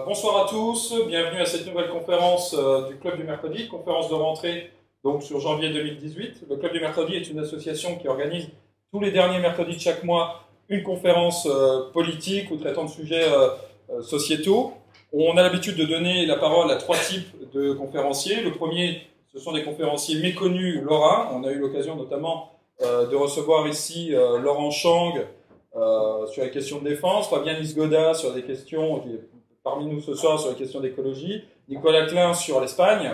Bonsoir à tous, bienvenue à cette nouvelle conférence du Club du Mercredi, conférence de rentrée donc sur janvier 2018. Le Club du Mercredi est une association qui organise tous les derniers mercredis de chaque mois une conférence politique ou traitant de sujets sociétaux. On a l'habitude de donner la parole à trois types de conférenciers. Le premier, ce sont des conférenciers méconnus lorrains. On a eu l'occasion notamment de recevoir ici Laurent Chang sur les questions de défense, Fabien Nisgoda sur des questions qui parmi nous ce soir sur les questions d'écologie, Nicolas Klein sur l'Espagne.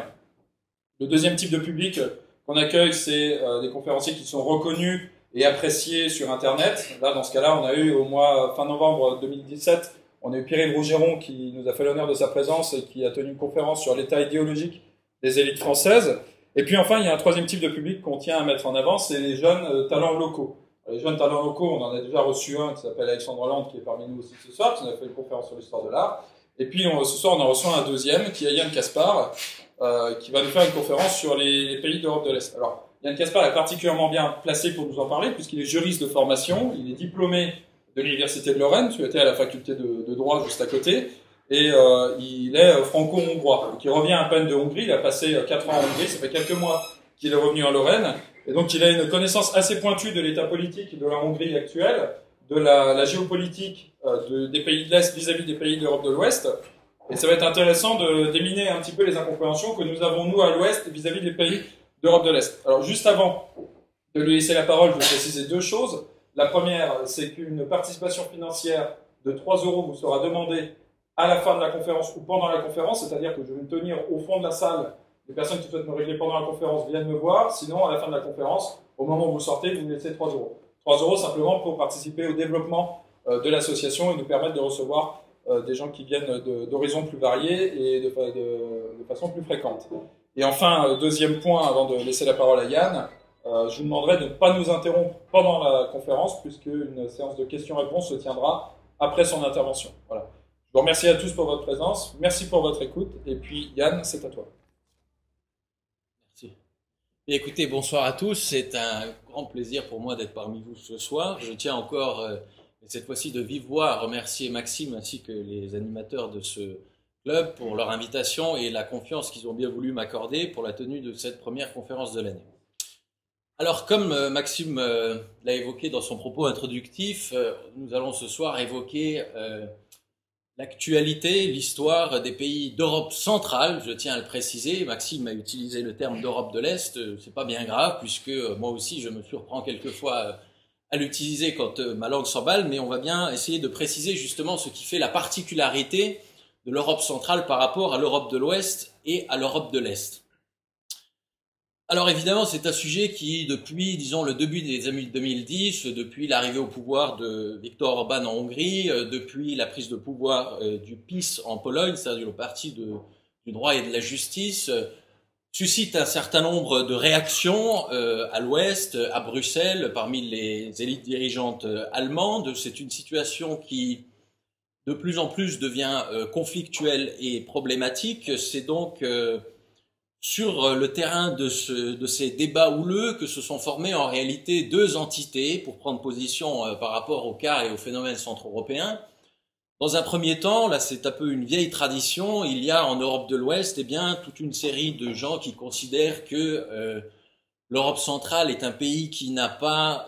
Le deuxième type de public qu'on accueille, c'est des conférenciers qui sont reconnus et appréciés sur Internet. Là, dans ce cas-là, on a eu au mois fin novembre 2017, on a eu Pierre Rougeron qui nous a fait l'honneur de sa présence et qui a tenu une conférence sur l'état idéologique des élites françaises. Et puis enfin, il y a un troisième type de public qu'on tient à mettre en avant, c'est les jeunes talents locaux. Les jeunes talents locaux, on en a déjà reçu un qui s'appelle Alexandre Hollande, qui est parmi nous aussi ce soir, qui nous a fait une conférence sur l'histoire de l'art. Et puis ce soir, on en reçoit un deuxième, qui est Yann Caspar, qui va nous faire une conférence sur les pays d'Europe de l'Est. Alors, Yann Caspar est particulièrement bien placé pour nous en parler, puisqu'il est juriste de formation, il est diplômé de l'Université de Lorraine, tu étais à la faculté de droit juste à côté, et il est franco-hongrois, qui revient à peine de Hongrie, il a passé 4 ans en Hongrie, ça fait quelques mois qu'il est revenu en Lorraine, et donc il a une connaissance assez pointue de l'état politique de la Hongrie actuelle, de la géopolitique des pays de l'Est vis-à-vis des pays d'Europe de l'Ouest. Et ça va être intéressant de déminer un petit peu les incompréhensions que nous avons, nous, à l'Ouest vis-à-vis des pays d'Europe de l'Est. Alors, juste avant de lui laisser la parole, je vais préciser deux choses. La première, c'est qu'une participation financière de 3 € vous sera demandée à la fin de la conférence ou pendant la conférence, c'est-à-dire que je vais me tenir au fond de la salle. Les personnes qui souhaitent me régler pendant la conférence viennent me voir. Sinon, à la fin de la conférence, au moment où vous sortez, vous me laissez 3 €. 3 € simplement pour participer au développement de l'association et nous permettre de recevoir des gens qui viennent d'horizons plus variés et de façon plus fréquente. Et enfin, deuxième point, avant de laisser la parole à Yann, je vous demanderai de ne pas nous interrompre pendant la conférence, puisqu'une séance de questions-réponses se tiendra après son intervention. Voilà. Je vous remercie à tous pour votre présence, merci pour votre écoute, et puis Yann, c'est à toi. Merci. Et écoutez, bonsoir à tous, c'est un grand plaisir pour moi d'être parmi vous ce soir. Je tiens encore, cette fois-ci de vive voix, à remercier Maxime ainsi que les animateurs de ce club pour leur invitation et la confiance qu'ils ont bien voulu m'accorder pour la tenue de cette première conférence de l'année. Alors, comme Maxime l'a évoqué dans son propos introductif, nous allons ce soir évoquer l'actualité, l'histoire des pays d'Europe centrale, je tiens à le préciser. Maxime a utilisé le terme d'Europe de l'Est, c'est pas bien grave, puisque moi aussi je me surprends quelquefois à l'utiliser quand ma langue s'emballe, mais on va bien essayer de préciser justement ce qui fait la particularité de l'Europe centrale par rapport à l'Europe de l'Ouest et à l'Europe de l'Est. Alors évidemment, c'est un sujet qui, depuis, disons, le début des années 2010, depuis l'arrivée au pouvoir de Viktor Orban en Hongrie, depuis la prise de pouvoir du PiS en Pologne, c'est-à-dire le parti du droit et de la justice, suscite un certain nombre de réactions à l'Ouest, à Bruxelles, parmi les élites dirigeantes allemandes. C'est une situation qui, de plus en plus, devient conflictuelle et problématique. C'est donc sur le terrain de ces débats houleux que se sont formées en réalité deux entités pour prendre position par rapport au cas et au phénomène centre-européen. Dans un premier temps, là c'est un peu une vieille tradition, il y a en Europe de l'Ouest toute une série de gens qui considèrent que l'Europe centrale est un pays qui n'a pas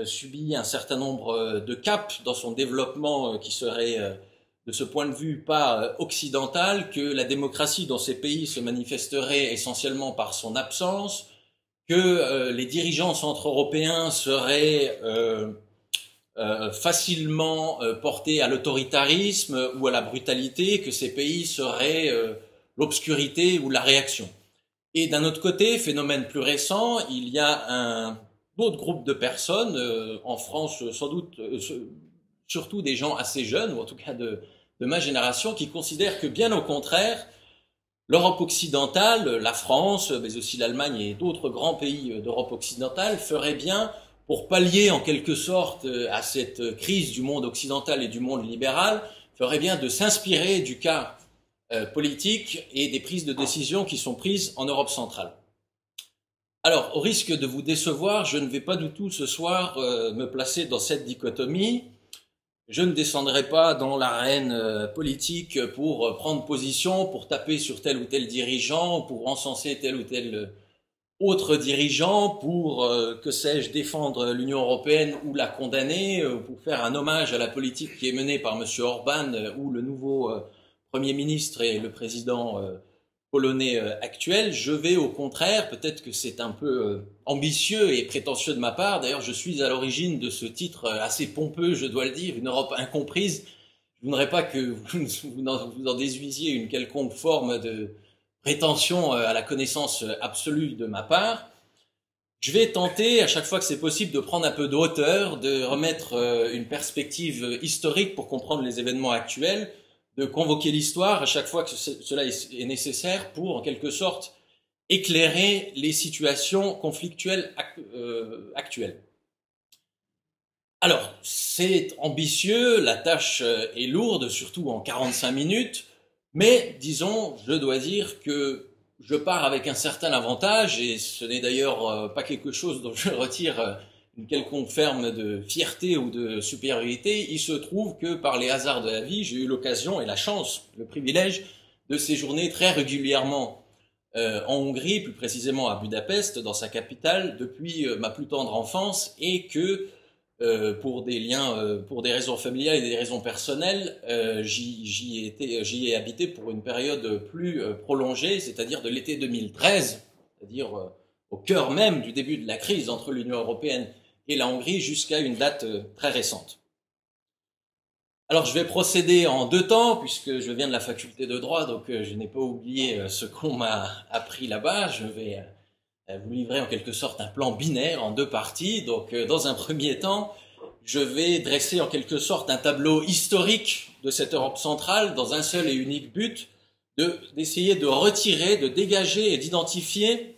subi un certain nombre de caps dans son développement qui serait de ce point de vue pas occidental, que la démocratie dans ces pays se manifesterait essentiellement par son absence, que les dirigeants centre-européens seraient facilement portés à l'autoritarisme ou à la brutalité, que ces pays seraient l'obscurité ou la réaction. Et d'un autre côté, phénomène plus récent, il y a un autre groupe de personnes, en France sans doute, surtout des gens assez jeunes, ou en tout cas de ma génération, qui considèrent que bien au contraire, l'Europe occidentale, la France, mais aussi l'Allemagne et d'autres grands pays d'Europe occidentale feraient bien, pour pallier en quelque sorte à cette crise du monde occidental et du monde libéral, ferait bien de s'inspirer du cas politique et des prises de décision qui sont prises en Europe centrale. Alors, au risque de vous décevoir, je ne vais pas du tout ce soir me placer dans cette dichotomie. je ne descendrai pas dans l'arène politique pour prendre position, pour taper sur tel ou tel dirigeant, pour encenser tel ou tel autre dirigeant, pour, que sais-je, défendre l'Union européenne ou la condamner, pour faire un hommage à la politique qui est menée par M. Orban ou le nouveau Premier ministre et le président polonais actuel. Je vais au contraire, peut-être que c'est un peu ambitieux et prétentieux de ma part, d'ailleurs je suis à l'origine de ce titre assez pompeux, je dois le dire, une Europe incomprise. Je voudrais pas que vous en déduisiez une quelconque forme de prétention à la connaissance absolue de ma part. Je vais tenter, à chaque fois que c'est possible, de prendre un peu de hauteur, de remettre une perspective historique pour comprendre les événements actuels, de convoquer l'histoire à chaque fois que cela est nécessaire pour, en quelque sorte, éclairer les situations conflictuelles actuelles. Alors, c'est ambitieux, la tâche est lourde, surtout en 45 minutes, mais disons, je dois dire que je pars avec un certain avantage, et ce n'est d'ailleurs pas quelque chose dont je retire une quelconque forme de fierté ou de supériorité. Il se trouve que par les hasards de la vie, j'ai eu l'occasion et la chance, le privilège de séjourner très régulièrement en Hongrie, plus précisément à Budapest, dans sa capitale, depuis ma plus tendre enfance, et que pour des raisons familiales et des raisons personnelles, j'y ai habité pour une période plus prolongée, c'est-à-dire de l'été 2013, c'est-à-dire au cœur même du début de la crise entre l'Union européenne et la Hongrie, jusqu'à une date très récente. Alors je vais procéder en deux temps, puisque je viens de la faculté de droit, donc je n'ai pas oublié ce qu'on m'a appris là-bas. Je vais vous livrer en quelque sorte un plan binaire en deux parties. Donc dans un premier temps, je vais dresser en quelque sorte un tableau historique de cette Europe centrale dans un seul et unique but, d'essayer de retirer, de dégager et d'identifier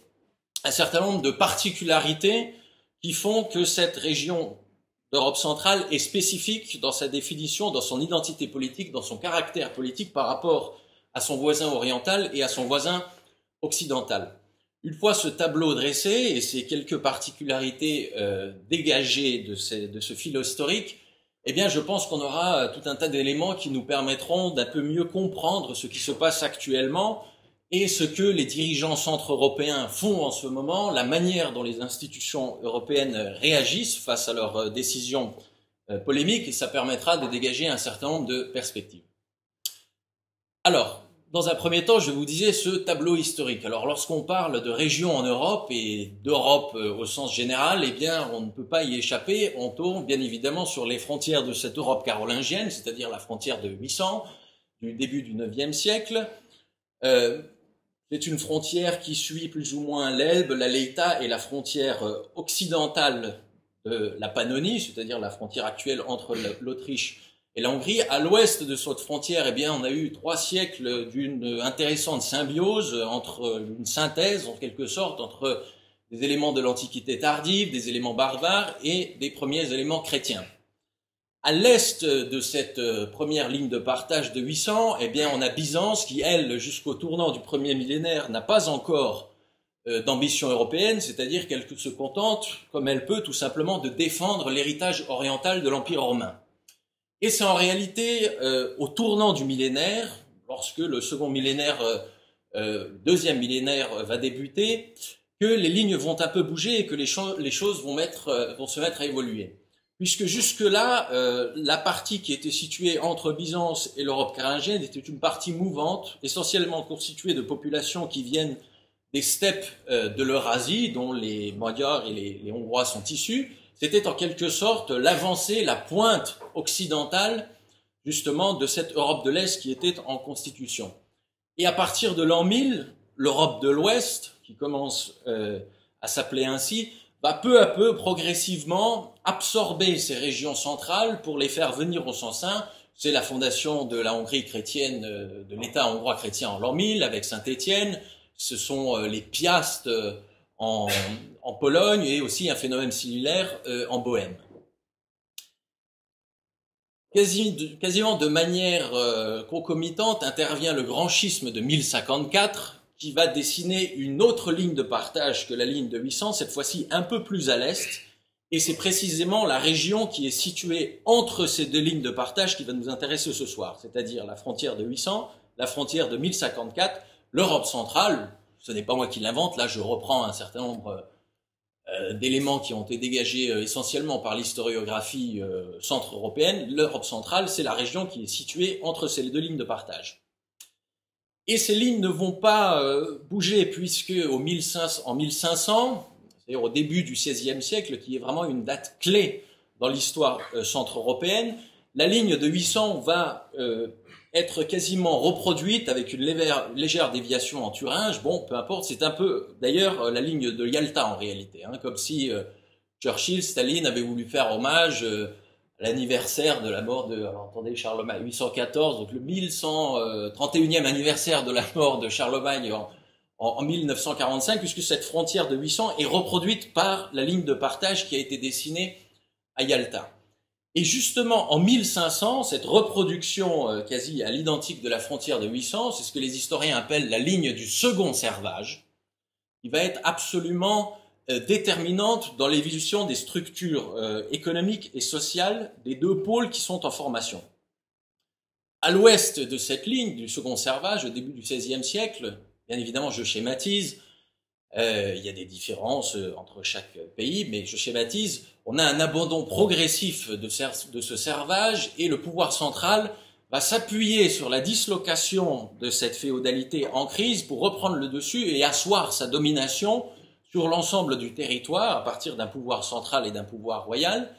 un certain nombre de particularités qui font que cette région d'Europe centrale est spécifique dans sa définition, dans son identité politique, dans son caractère politique par rapport à son voisin oriental et à son voisin occidental. Une fois ce tableau dressé et ces quelques particularités dégagées de ce fil historique, eh bien, je pense qu'on aura tout un tas d'éléments qui nous permettront d'un peu mieux comprendre ce qui se passe actuellement et ce que les dirigeants centre-européens font en ce moment, la manière dont les institutions européennes réagissent face à leurs décisions polémiques, et ça permettra de dégager un certain nombre de perspectives. Alors, dans un premier temps, je vous disais ce tableau historique. Alors, lorsqu'on parle de régions en Europe et d'Europe au sens général, eh bien, on ne peut pas y échapper. On tourne bien évidemment sur les frontières de cette Europe carolingienne, c'est-à-dire la frontière de 800, du début du IXe siècle. C'est une frontière qui suit plus ou moins l'Elbe, la Leïta et la frontière occidentale de la Pannonie, c'est-à-dire la frontière actuelle entre l'Autriche et la Hongrie. À l'ouest de cette frontière, eh bien, on a eu 3 siècles d'une intéressante symbiose, une synthèse en quelque sorte entre des éléments de l'Antiquité tardive, des éléments barbares et des premiers éléments chrétiens. À l'est de cette première ligne de partage de 800, eh bien, on a Byzance qui, elle, jusqu'au tournant du premier millénaire, n'a pas encore d'ambition européenne, c'est-à-dire qu'elle se contente, comme elle peut, tout simplement de défendre l'héritage oriental de l'Empire romain. Et c'est en réalité au tournant du millénaire, lorsque le deuxième millénaire va débuter, que les lignes vont un peu bouger et que les choses vont se mettre à évoluer. Puisque jusque-là, la partie qui était située entre Byzance et l'Europe carolingienne était une partie mouvante, essentiellement constituée de populations qui viennent des steppes de l'Eurasie, dont les Magyars et les Hongrois sont issus. C'était en quelque sorte l'avancée, la pointe occidentale, justement, de cette Europe de l'Est qui était en constitution. Et à partir de l'an 1000, l'Europe de l'Ouest, qui commence à s'appeler ainsi, va peu à peu, progressivement, absorber ces régions centrales pour les faire venir au son sein. C'est la fondation de la Hongrie chrétienne, de l'État hongrois chrétien en l'an 1000, avec Saint-Étienne. Ce sont les piastes en Pologne et aussi un phénomène similaire en Bohême. Quasiment de manière concomitante intervient le grand schisme de 1054, qui va dessiner une autre ligne de partage que la ligne de 800, cette fois-ci un peu plus à l'est, Et c'est précisément la région qui est située entre ces deux lignes de partage qui va nous intéresser ce soir, c'est-à-dire la frontière de 800, la frontière de 1054, l'Europe centrale. Ce n'est pas moi qui l'invente, là je reprends un certain nombre d'éléments qui ont été dégagés essentiellement par l'historiographie centre-européenne. L'Europe centrale, c'est la région qui est située entre ces deux lignes de partage. Et ces lignes ne vont pas bouger puisque en 1500, c'est-à-dire au début du XVIe siècle, qui est vraiment une date clé dans l'histoire centre-européenne, la ligne de 800 va être quasiment reproduite avec une légère déviation en Thuringe. Bon, peu importe, c'est un peu d'ailleurs la ligne de Yalta en réalité, hein, comme si Churchill, Staline avait voulu faire hommage à l'anniversaire de la mort de, alors attendez, Charlemagne, 814, donc le 1131e anniversaire de la mort de Charlemagne en 1945, puisque cette frontière de 800 est reproduite par la ligne de partage qui a été dessinée à Yalta. Et justement, en 1500, cette reproduction quasi à l'identique de la frontière de 800, c'est ce que les historiens appellent la ligne du second servage, qui va être absolument déterminante dans l'évolution des structures économiques et sociales des deux pôles qui sont en formation. À l'ouest de cette ligne du second servage, au début du XVIe siècle, bien évidemment, je schématise, il y a des différences entre chaque pays, mais je schématise, on a un abandon progressif de ce servage et le pouvoir central va s'appuyer sur la dislocation de cette féodalité en crise pour reprendre le dessus et asseoir sa domination sur l'ensemble du territoire à partir d'un pouvoir central et d'un pouvoir royal.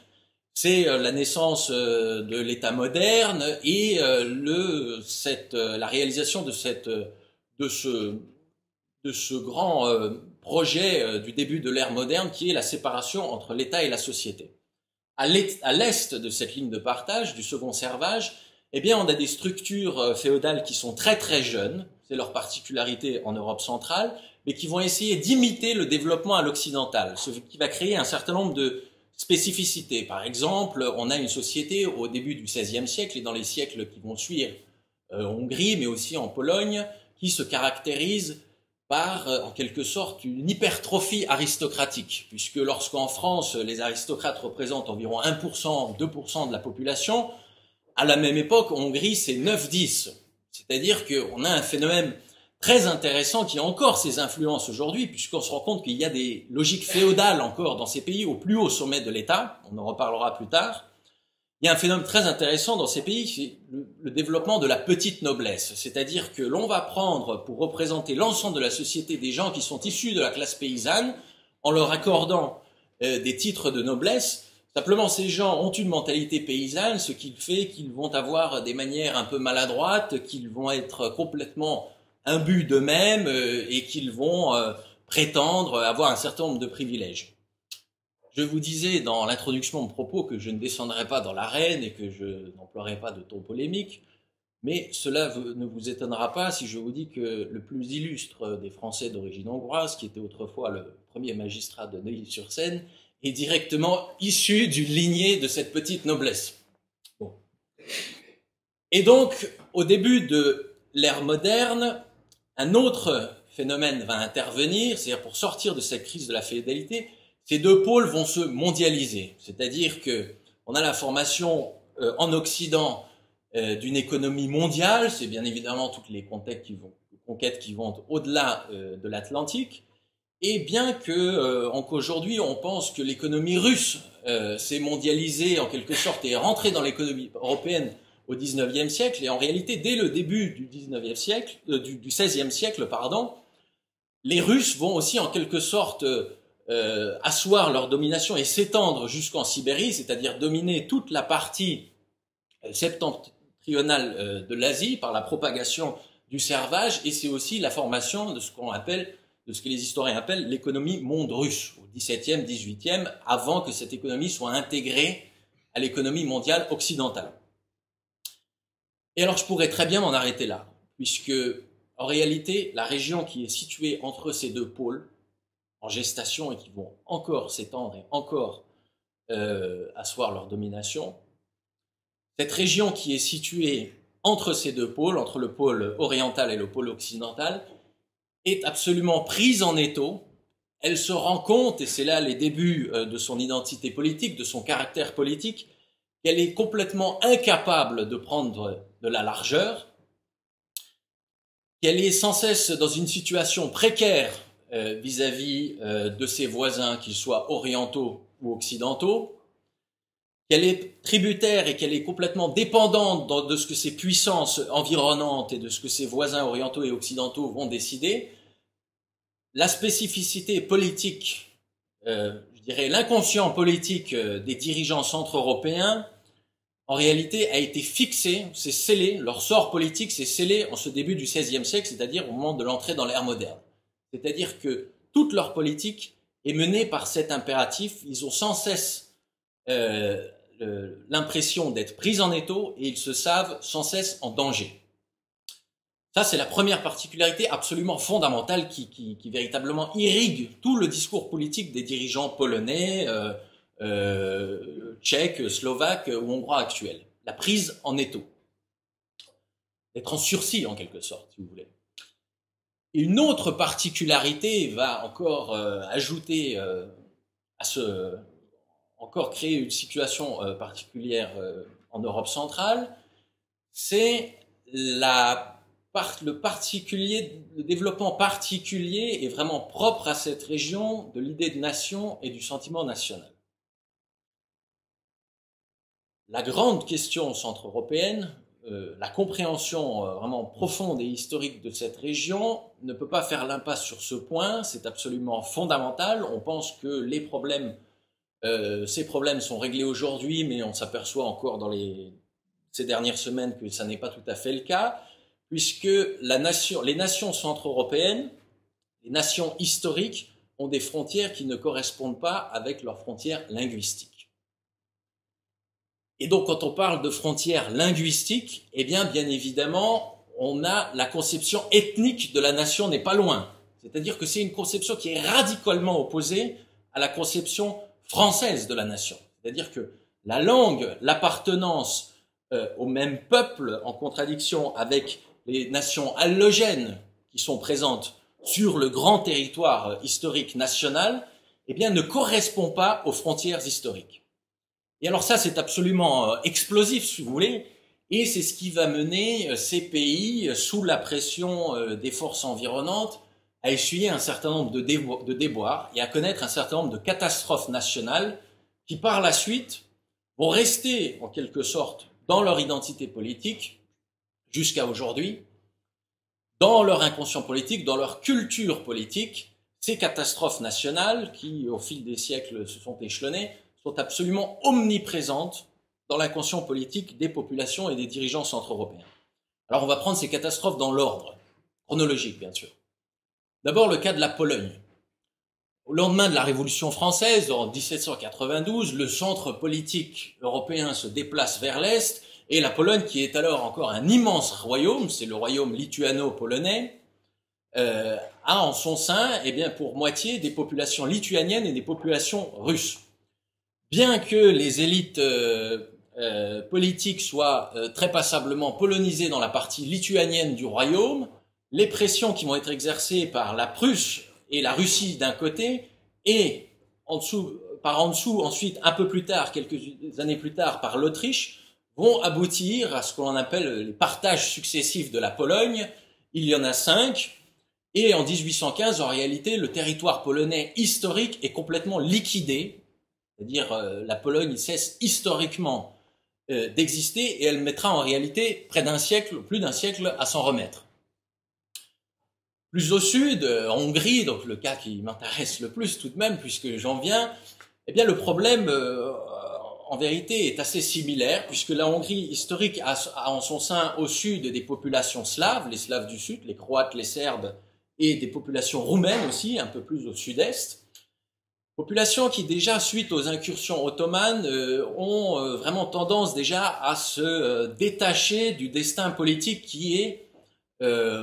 C'est la naissance de l'État moderne et la réalisation de ce grand projet du début de l'ère moderne qui est la séparation entre l'État et la société. À l'est de cette ligne de partage, du second servage, eh bien, on a des structures féodales qui sont très très jeunes, c'est leur particularité en Europe centrale, mais qui vont essayer d'imiter le développement à l'occidental, ce qui va créer un certain nombre de spécificités. Par exemple, on a une société au début du XVIe siècle et dans les siècles qui vont suivre, en Hongrie, mais aussi en Pologne, qui se caractérise par, en quelque sorte, une hypertrophie aristocratique, puisque lorsqu'en France, les aristocrates représentent environ 1%, 2% de la population, à la même époque, en Hongrie, c'est 9-10. C'est-à-dire qu'on a un phénomène très intéressant qui a encore ses influences aujourd'hui, puisqu'on se rend compte qu'il y a des logiques féodales encore dans ces pays au plus haut sommet de l'État, on en reparlera plus tard. Il y a un phénomène très intéressant dans ces pays, c'est le développement de la petite noblesse, c'est-à-dire que l'on va prendre pour représenter l'ensemble de la société des gens qui sont issus de la classe paysanne, en leur accordant des titres de noblesse. Simplement, ces gens ont une mentalité paysanne, ce qui fait qu'ils vont avoir des manières un peu maladroites, qu'ils vont être complètement imbus d'eux-mêmes et qu'ils vont prétendre avoir un certain nombre de privilèges. Je vous disais dans l'introduction de mon propos que je ne descendrai pas dans l'arène et que je n'emploierai pas de ton polémique, mais cela ne vous étonnera pas si je vous dis que le plus illustre des Français d'origine hongroise, qui était autrefois le premier magistrat de Neuilly-sur-Seine, est directement issu d'une lignée de cette petite noblesse. Bon. Et donc, au début de l'ère moderne, un autre phénomène va intervenir, c'est-à-dire pour sortir de cette crise de la féodalité, ces deux pôles vont se mondialiser, c'est-à-dire que on a la formation en Occident d'une économie mondiale, c'est bien évidemment toutes les conquêtes qui vont au-delà de l'Atlantique, et bien que qu'aujourd'hui on pense que l'économie russe s'est mondialisée en quelque sorte et est rentrée dans l'économie européenne au XIXe siècle, et en réalité dès le début du XIXe siècle, du XVIe siècle, pardon, les Russes vont aussi en quelque sorte asseoir leur domination et s'étendre jusqu'en Sibérie, c'est-à-dire dominer toute la partie septentrionale de l'Asie par la propagation du servage, et c'est aussi la formation de ce que les historiens appellent l'économie monde russe, au XVIIe, XVIIIe, avant que cette économie soit intégrée à l'économie mondiale occidentale. Et alors je pourrais très bien m'en arrêter là, puisque en réalité, la région qui est située entre ces deux pôles, en gestation et qui vont encore s'étendre et encore asseoir leur domination. Cette région qui est située entre ces deux pôles, entre le pôle oriental et le pôle occidental, est absolument prise en étau. elle se rend compte, et c'est là les débuts de son identité politique, de son caractère politique, qu'elle est complètement incapable de prendre de la largeur, qu'elle est sans cesse dans une situation précaire vis-à-vis de ses voisins, qu'ils soient orientaux ou occidentaux, qu'elle est tributaire et qu'elle est complètement dépendante de ce que ses puissances environnantes et de ce que ses voisins orientaux et occidentaux vont décider. La spécificité politique, je dirais l'inconscient politique des dirigeants centre-européens, en réalité a été fixé, c'est scellé, leur sort politique s'est scellé en ce début du XVIe siècle, c'est-à-dire au moment de l'entrée dans l'ère moderne. C'est-à-dire que toute leur politique est menée par cet impératif, ils ont sans cesse l'impression d'être pris en étau et ils se savent sans cesse en danger. Ça, c'est la première particularité absolument fondamentale qui véritablement irrigue tout le discours politique des dirigeants polonais, tchèques, slovaques ou hongrois actuels. La prise en étau. D'être en sursis, en quelque sorte, si vous voulez. Et une autre particularité va encore ajouter encore créer une situation particulière en Europe centrale, c'est le développement particulier et vraiment propre à cette région de l'idée de nation et du sentiment national. La grande question centre-européenne, la compréhension vraiment profonde et historique de cette région ne peut pas faire l'impasse sur ce point, c'est absolument fondamental. On pense que ces problèmes sont réglés aujourd'hui, mais on s'aperçoit encore dans ces dernières semaines que ça n'est pas tout à fait le cas, puisque les nations centre-européennes, les nations historiques, ont des frontières qui ne correspondent pas avec leurs frontières linguistiques. Et donc, quand on parle de frontières linguistiques, eh bien évidemment, on a la conception ethnique de la nation n'est pas loin. C'est-à-dire que c'est une conception qui est radicalement opposée à la conception française de la nation. C'est-à-dire que la langue, l'appartenance au même peuple, en contradiction avec les nations allogènes qui sont présentes sur le grand territoire historique national, eh bien, ne correspond pas aux frontières historiques. Et alors ça, c'est absolument explosif, si vous voulez, et c'est ce qui va mener ces pays, sous la pression des forces environnantes, à essuyer un certain nombre de déboires et à connaître un certain nombre de catastrophes nationales qui, par la suite, vont rester, en quelque sorte, dans leur identité politique, jusqu'à aujourd'hui, dans leur inconscient politique, dans leur culture politique, ces catastrophes nationales qui, au fil des siècles, se sont échelonnées, sont absolument omniprésentes dans l'inconscient politique des populations et des dirigeants centre-européens. Alors on va prendre ces catastrophes dans l'ordre, chronologique bien sûr. D'abord le cas de la Pologne. Au lendemain de la Révolution française, en 1792, le centre politique européen se déplace vers l'Est, et la Pologne, qui est alors encore un immense royaume, c'est le royaume lituano-polonais, a en son sein, eh bien, pour moitié des populations lituaniennes et des populations russes. Bien que les élites politiques soient très passablement polonisées dans la partie lituanienne du royaume, les pressions qui vont être exercées par la Prusse et la Russie d'un côté, et par en dessous, ensuite, un peu plus tard, quelques années plus tard, par l'Autriche, vont aboutir à ce qu'on appelle les partages successifs de la Pologne. Il y en a 5, et en 1815, en réalité, le territoire polonais historique est complètement liquidé, c'est-à-dire la Pologne cesse historiquement d'exister, et elle mettra en réalité près d'un siècle, plus d'un siècle, à s'en remettre. Plus au sud, en Hongrie, donc le cas qui m'intéresse le plus tout de même, puisque j'en viens, eh bien le problème en vérité est assez similaire, puisque la Hongrie historique a en son sein au sud des populations slaves, les Slaves du sud, les Croates, les Serbes, et des populations roumaines aussi, un peu plus au sud-est. Populations qui déjà, suite aux incursions ottomanes, ont vraiment tendance déjà à se détacher du destin politique qui est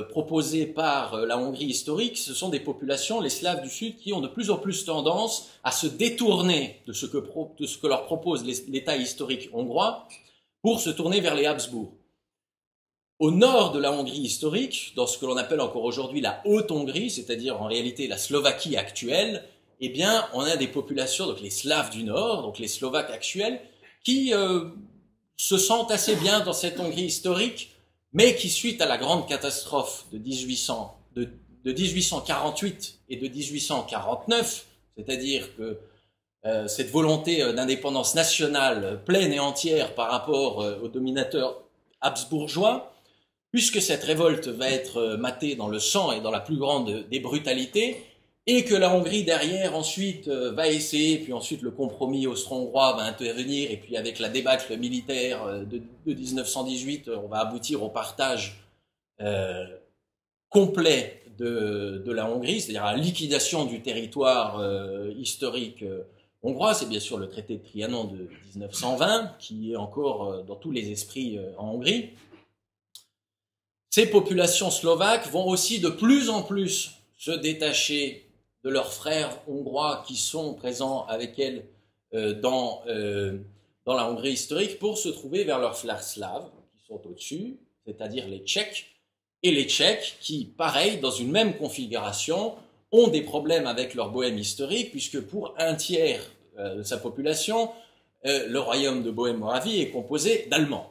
proposé par la Hongrie historique. Ce sont des populations, les Slaves du Sud, qui ont de plus en plus tendance à se détourner de ce que leur propose l'État historique hongrois pour se tourner vers les Habsbourg. Au nord de la Hongrie historique, dans ce que l'on appelle encore aujourd'hui la Haute-Hongrie, c'est-à-dire en réalité la Slovaquie actuelle, eh bien, on a des populations, donc les Slaves du Nord, donc les Slovaques actuels, qui se sentent assez bien dans cette Hongrie historique, mais qui, suite à la grande catastrophe de 1848 et de 1849, c'est-à-dire que cette volonté d'indépendance nationale pleine et entière par rapport aux dominateurs habsbourgeois, puisque cette révolte va être matée dans le sang et dans la plus grande des brutalités, et que la Hongrie derrière ensuite va essayer, puis ensuite le compromis austro-hongrois va intervenir, et puis avec la débâcle militaire de 1918, on va aboutir au partage complet de la Hongrie, c'est-à-dire à la liquidation du territoire historique hongrois. C'est bien sûr le traité de Trianon de 1920, qui est encore dans tous les esprits en Hongrie. Ces populations slovaques vont aussi de plus en plus se détacher de leurs frères hongrois qui sont présents avec elles dans la Hongrie historique pour se trouver vers leurs frères slaves qui sont au-dessus, c'est-à-dire les Tchèques, et les Tchèques qui, pareil, dans une même configuration, ont des problèmes avec leur bohème historique, puisque pour un tiers de sa population, le royaume de Bohême-Moravie est composé d'Allemands.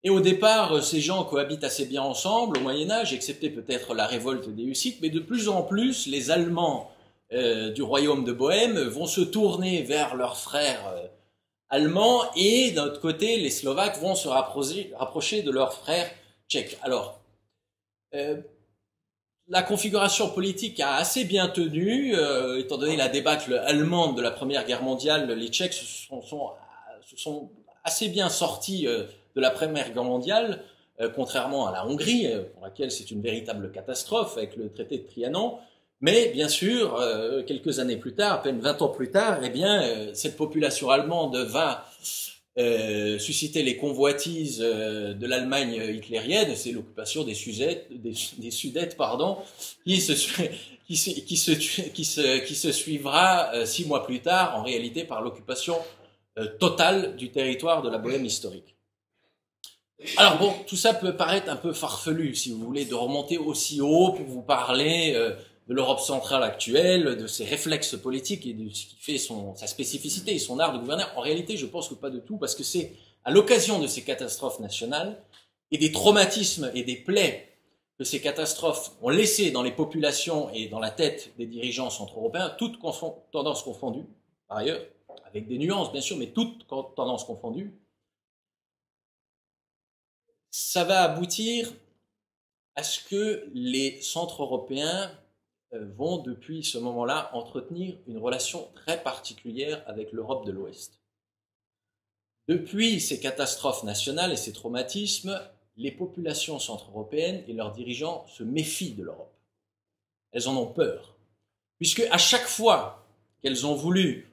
Et au départ, ces gens cohabitent assez bien ensemble au Moyen-Âge, excepté peut-être la révolte des Hussites, mais de plus en plus, les Allemands du royaume de Bohême vont se tourner vers leurs frères allemands, et d'un autre côté, les Slovaques vont se rapprocher de leurs frères tchèques. Alors, la configuration politique a assez bien tenu, étant donné la débâcle allemande de la Première Guerre mondiale, les Tchèques se sont assez bien sortis de la Première Guerre mondiale, contrairement à la Hongrie, pour laquelle c'est une véritable catastrophe avec le traité de Trianon. Mais bien sûr, quelques années plus tard, à peine 20 ans plus tard, eh bien, cette population allemande va susciter les convoitises de l'Allemagne hitlérienne. C'est l'occupation des Sudètes, qui se suivra 6 mois plus tard, en réalité, par l'occupation totale du territoire de la Bohême historique. Alors bon, tout ça peut paraître un peu farfelu, si vous voulez, de remonter aussi haut pour vous parler de l'Europe centrale actuelle, de ses réflexes politiques et de ce qui fait sa spécificité et son art de gouverner. En réalité, je pense que pas du tout, parce que c'est à l'occasion de ces catastrophes nationales et des traumatismes et des plaies que ces catastrophes ont laissé dans les populations et dans la tête des dirigeants centre-européens, toutes tendances confondues, par ailleurs, avec des nuances bien sûr, mais toutes tendances confondues, ça va aboutir à ce que les centres européens vont, depuis ce moment-là, entretenir une relation très particulière avec l'Europe de l'Ouest. Depuis ces catastrophes nationales et ces traumatismes, les populations centre-européennes et leurs dirigeants se méfient de l'Europe. Elles en ont peur, puisque à chaque fois qu'elles ont voulu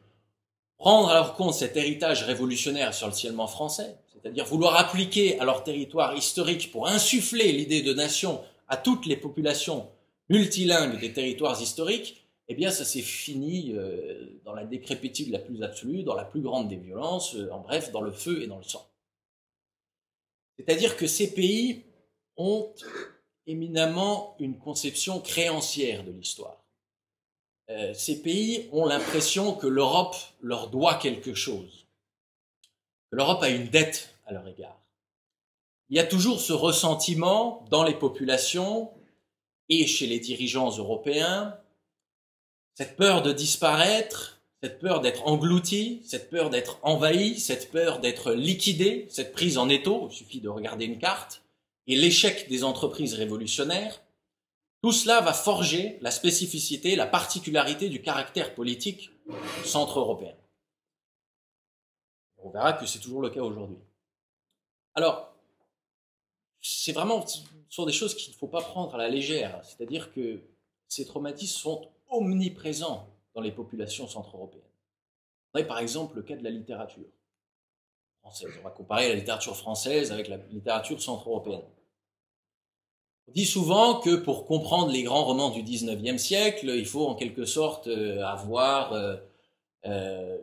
prendre à leur compte cet héritage révolutionnaire essentiellement français, c'est-à-dire vouloir appliquer à leur territoire historique pour insuffler l'idée de nation à toutes les populations multilingues des territoires historiques, eh bien ça s'est fini dans la décrépitude la plus absolue, dans la plus grande des violences, en bref, dans le feu et dans le sang. C'est-à-dire que ces pays ont éminemment une conception créancière de l'histoire. Ces pays ont l'impression que l'Europe leur doit quelque chose, que l'Europe a une dette à leur égard. Il y a toujours ce ressentiment dans les populations et chez les dirigeants européens, cette peur de disparaître, cette peur d'être englouti, cette peur d'être envahi, cette peur d'être liquidé, cette prise en étau, il suffit de regarder une carte, et l'échec des entreprises révolutionnaires. Tout cela va forger la spécificité, la particularité du caractère politique centre-européen. On verra que c'est toujours le cas aujourd'hui. Alors, ce sont des choses qu'il ne faut pas prendre à la légère. C'est-à-dire que ces traumatismes sont omniprésents dans les populations centre-européennes. On a par exemple le cas de la littérature française. On va comparer la littérature française avec la littérature centre-européenne. On dit souvent que pour comprendre les grands romans du XIXe siècle, il faut en quelque sorte avoir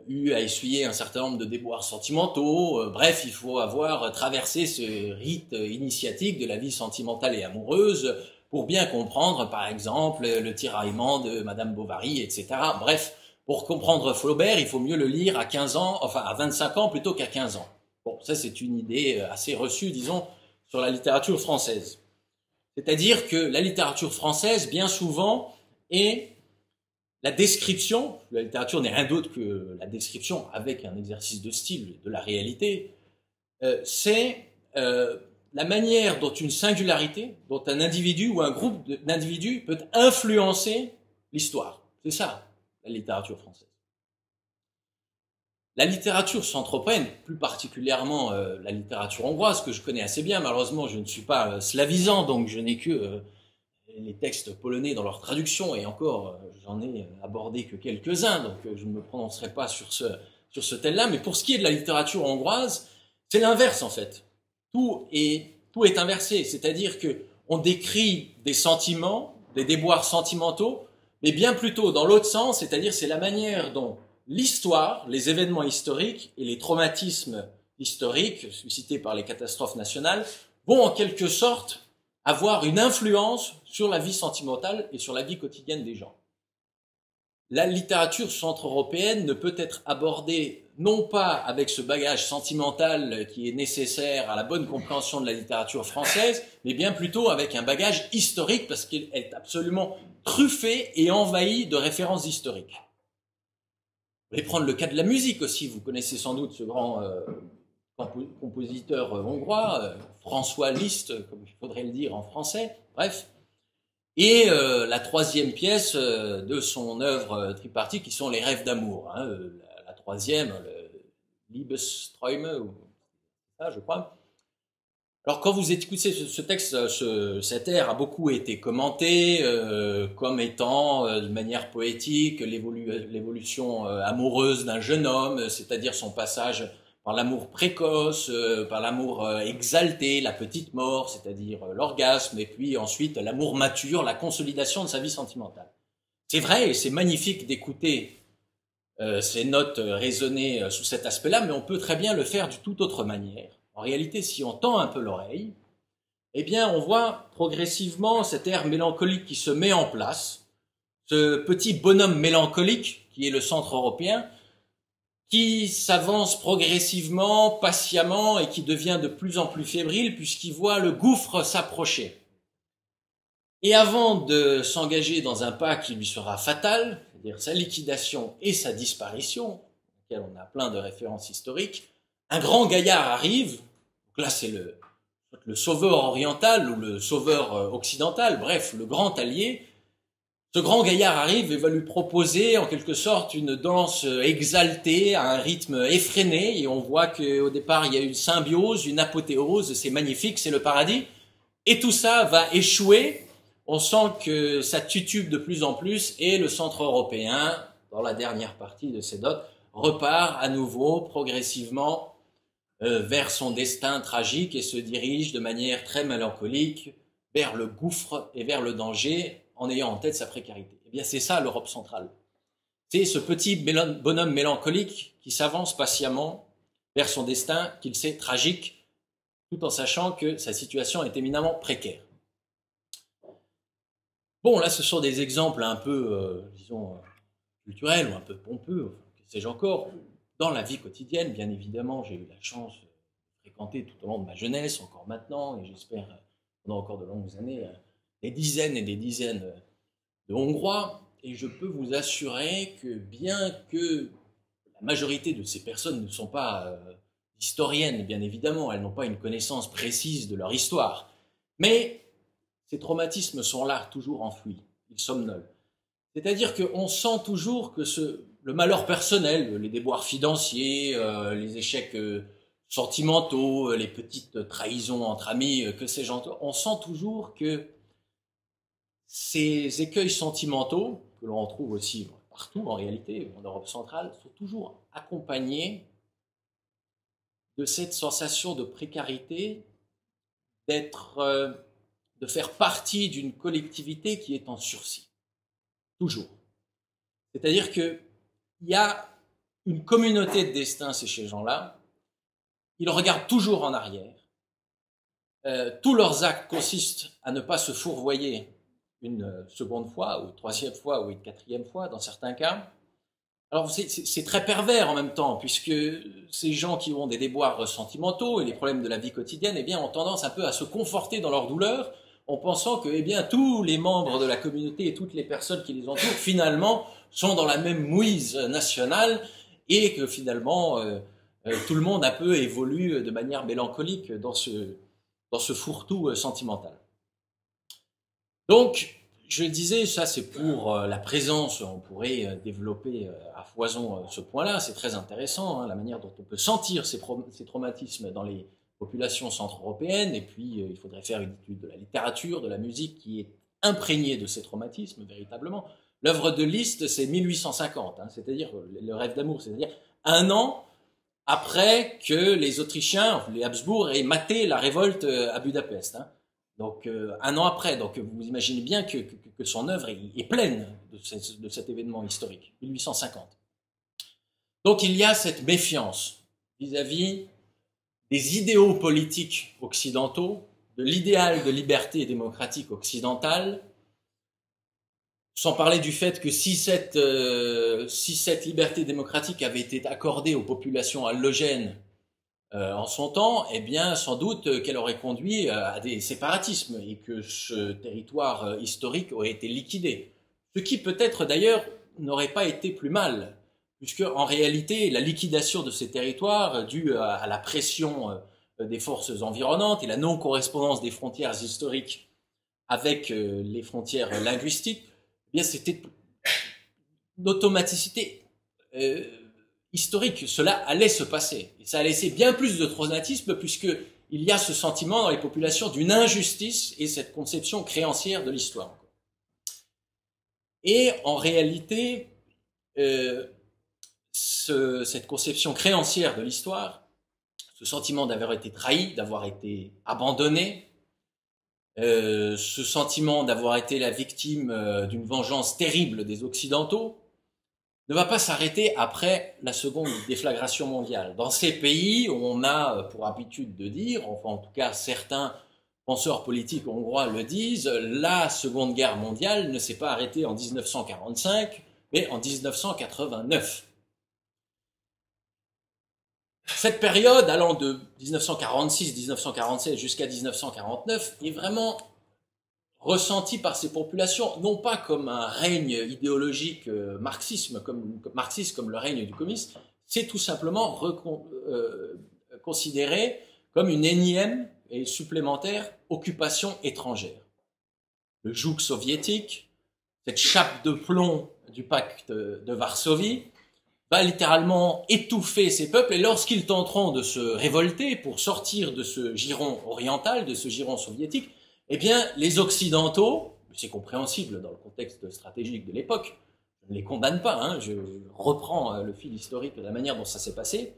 eu à essuyer un certain nombre de déboires sentimentaux. Bref, il faut avoir traversé ce rite initiatique de la vie sentimentale et amoureuse pour bien comprendre, par exemple, le tiraillement de Madame Bovary, etc. Bref, pour comprendre Flaubert, il faut mieux le lire à 15 ans, enfin à 25 ans plutôt qu'à 15 ans. Bon, ça c'est une idée assez reçue, disons, sur la littérature française. C'est-à-dire que la littérature française, bien souvent, est la description, la littérature n'est rien d'autre que la description avec un exercice de style de la réalité, c'est la manière dont une singularité, dont un individu ou un groupe d'individus peut influencer l'histoire. C'est ça, la littérature française. La littérature centre-européenne, plus particulièrement la littérature hongroise, que je connais assez bien, malheureusement je ne suis pas slavisant, donc je n'ai que les textes polonais dans leur traduction, et encore j'en ai abordé que quelques-uns, donc je ne me prononcerai pas sur ce thème-là, mais pour ce qui est de la littérature hongroise, c'est l'inverse en fait. Tout est inversé, c'est-à-dire qu'on décrit des sentiments, des déboires sentimentaux, mais bien plutôt dans l'autre sens, c'est-à-dire c'est la manière dont l'histoire, les événements historiques et les traumatismes historiques suscités par les catastrophes nationales vont en quelque sorte avoir une influence sur la vie sentimentale et sur la vie quotidienne des gens. La littérature centre-européenne ne peut être abordée non pas avec ce bagage sentimental qui est nécessaire à la bonne compréhension de la littérature française, mais bien plutôt avec un bagage historique parce qu'il est absolument truffé et envahi de références historiques. Vous pouvez prendre le cas de la musique aussi, vous connaissez sans doute ce grand compositeur hongrois, François Liszt, comme il faudrait le dire en français, bref. Et la troisième pièce de son œuvre tripartite, qui sont les rêves d'amour. Hein, la troisième, le Liebesträume, ou ça, je crois. Alors, quand vous écoutez ce texte, cet air a beaucoup été commenté comme étant, d'une manière poétique, l'évolution amoureuse d'un jeune homme, c'est-à-dire son passage par l'amour précoce, par l'amour exalté, la petite mort, c'est-à-dire l'orgasme, et puis ensuite l'amour mature, la consolidation de sa vie sentimentale. C'est vrai et c'est magnifique d'écouter ces notes résonner sous cet aspect-là, mais on peut très bien le faire de toute autre manière. En réalité, si on tend un peu l'oreille, eh bien, on voit progressivement cet air mélancolique qui se met en place, ce petit bonhomme mélancolique qui est le centre européen, qui s'avance progressivement, patiemment, et qui devient de plus en plus fébrile puisqu'il voit le gouffre s'approcher. Et avant de s'engager dans un pas qui lui sera fatal, c'est-à-dire sa liquidation et sa disparition, auquel on a plein de références historiques, un grand gaillard arrive, donc là c'est le sauveur oriental ou le sauveur occidental, bref, le grand allié. Ce grand gaillard arrive et va lui proposer en quelque sorte une danse exaltée, à un rythme effréné, et on voit qu'au départ il y a une symbiose, une apothéose, c'est magnifique, c'est le paradis, et tout ça va échouer. On sent que ça titube de plus en plus, et le centre européen, dans la dernière partie de ses notes, repart à nouveau progressivement vers son destin tragique et se dirige de manière très mélancolique vers le gouffre et vers le danger en ayant en tête sa précarité. Eh bien, c'est ça l'Europe centrale. C'est ce petit bonhomme mélancolique qui s'avance patiemment vers son destin qu'il sait tragique, tout en sachant que sa situation est éminemment précaire. Bon, là, ce sont des exemples un peu, disons, culturels ou un peu pompeux, que sais-je encore. Dans la vie quotidienne, bien évidemment, j'ai eu la chance de fréquenter tout au long de ma jeunesse, encore maintenant, et j'espère pendant encore de longues années, des dizaines et des dizaines de Hongrois, et je peux vous assurer que bien que la majorité de ces personnes ne sont pas historiennes, bien évidemment, elles n'ont pas une connaissance précise de leur histoire, mais ces traumatismes sont là, toujours enfouis, ils somnolent. C'est-à-dire qu'on sent toujours que le malheur personnel, les déboires financiers, les échecs sentimentaux, les petites trahisons entre amis, que sais-je, on sent toujours que ces écueils sentimentaux, que l'on retrouve aussi partout en réalité, en Europe centrale, sont toujours accompagnés de cette sensation de précarité, de faire partie d'une collectivité qui est en sursis. Toujours. C'est-à-dire qu'il y a une communauté de destin chez ces gens-là, ils regardent toujours en arrière, tous leurs actes consistent à ne pas se fourvoyer une seconde fois, ou une troisième fois, ou une quatrième fois, dans certains cas. Alors c'est très pervers en même temps, puisque ces gens qui ont des déboires sentimentaux et les problèmes de la vie quotidienne, eh bien, ont tendance un peu à se conforter dans leur douleur, en pensant que, eh bien, tous les membres de la communauté et toutes les personnes qui les entourent, finalement, sont dans la même mouise nationale, et que finalement, tout le monde un peu évolue de manière mélancolique dans ce fourre-tout sentimental. Donc, je disais, ça c'est pour la présence, on pourrait développer à foison ce point-là, c'est très intéressant, hein, la manière dont on peut sentir ces traumatismes dans les populations centre-européennes, et puis il faudrait faire une étude de la littérature, de la musique qui est imprégnée de ces traumatismes véritablement. L'œuvre de Liszt, c'est 1850, hein, c'est-à-dire le rêve d'amour, c'est-à-dire un an après que les Autrichiens, les Habsbourg, aient maté la révolte à Budapest. Hein. Donc un an après, donc vous imaginez bien que son œuvre est pleine de cet événement historique, 1850. Donc il y a cette méfiance vis-à-vis des idéaux politiques occidentaux, de l'idéal de liberté démocratique occidentale, sans parler du fait que si cette liberté démocratique avait été accordée aux populations allogènes en son temps, eh bien, sans doute qu'elle aurait conduit à des séparatismes et que ce territoire historique aurait été liquidé. Ce qui peut-être d'ailleurs n'aurait pas été plus mal, puisque en réalité, la liquidation de ces territoires, due à la pression des forces environnantes et la non-correspondance des frontières historiques avec les frontières linguistiques, eh bien, c'était une automaticité historique, cela allait se passer. Et ça a laissé bien plus de traumatisme puisqu'il y a ce sentiment dans les populations d'une injustice et cette conception créancière de l'histoire. Et en réalité, cette conception créancière de l'histoire, ce sentiment d'avoir été trahi, d'avoir été abandonné, ce sentiment d'avoir été la victime d'une vengeance terrible des Occidentaux, ne va pas s'arrêter après la seconde déflagration mondiale. Dans ces pays où on a pour habitude de dire, enfin en tout cas certains penseurs politiques hongrois le disent, la Seconde Guerre mondiale ne s'est pas arrêtée en 1945, mais en 1989. Cette période allant de 1946-1947 jusqu'à 1949 est vraiment ressenti par ces populations, non pas comme un règne idéologique marxiste comme le règne du communisme, c'est tout simplement considéré comme une énième et supplémentaire occupation étrangère. Le joug soviétique, cette chape de plomb du pacte de Varsovie, va littéralement étouffer ces peuples, et lorsqu'ils tenteront de se révolter pour sortir de ce giron oriental, de ce giron soviétique, eh bien, les Occidentaux, c'est compréhensible dans le contexte stratégique de l'époque, je ne les condamne pas, hein, je reprends le fil historique de la manière dont ça s'est passé,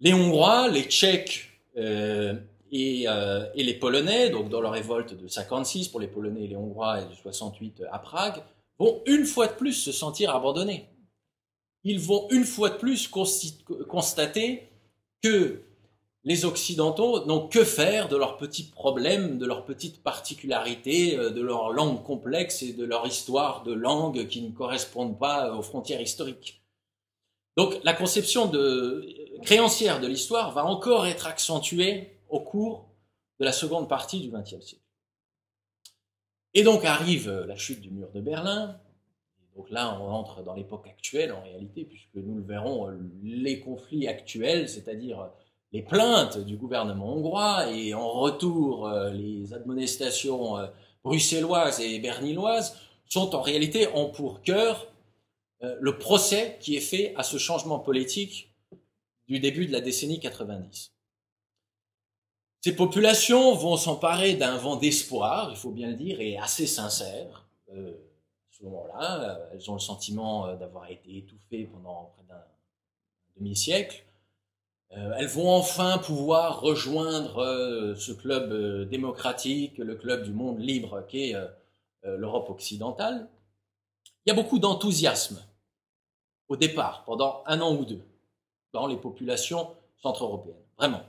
les Hongrois, les Tchèques et les Polonais, donc dans leur révolte de 56 pour les Polonais et les Hongrois et de 68 à Prague, vont une fois de plus se sentir abandonnés. Ils vont une fois de plus constater que les Occidentaux n'ont que faire de leurs petits problèmes, de leurs petites particularités, de leur langue complexe et de leur histoire de langue qui ne correspondent pas aux frontières historiques. Donc la conception créancière de l'histoire va encore être accentuée au cours de la seconde partie du XXe siècle. Et donc arrive la chute du mur de Berlin. Donc là, on entre dans l'époque actuelle en réalité, puisque nous le verrons, les conflits actuels, c'est-à-dire les plaintes du gouvernement hongrois et en retour les admonestations bruxelloises et berlinoises sont en réalité ont pour cœur le procès qui est fait à ce changement politique du début de la décennie 90. Ces populations vont s'emparer d'un vent d'espoir, il faut bien le dire, et assez sincère. À ce moment-là, elles ont le sentiment d'avoir été étouffées pendant près d'un demi-siècle. Elles vont enfin pouvoir rejoindre ce club démocratique, le club du monde libre qu'est l'Europe occidentale. Il y a beaucoup d'enthousiasme au départ, pendant un an ou deux, dans les populations centre-européennes, vraiment.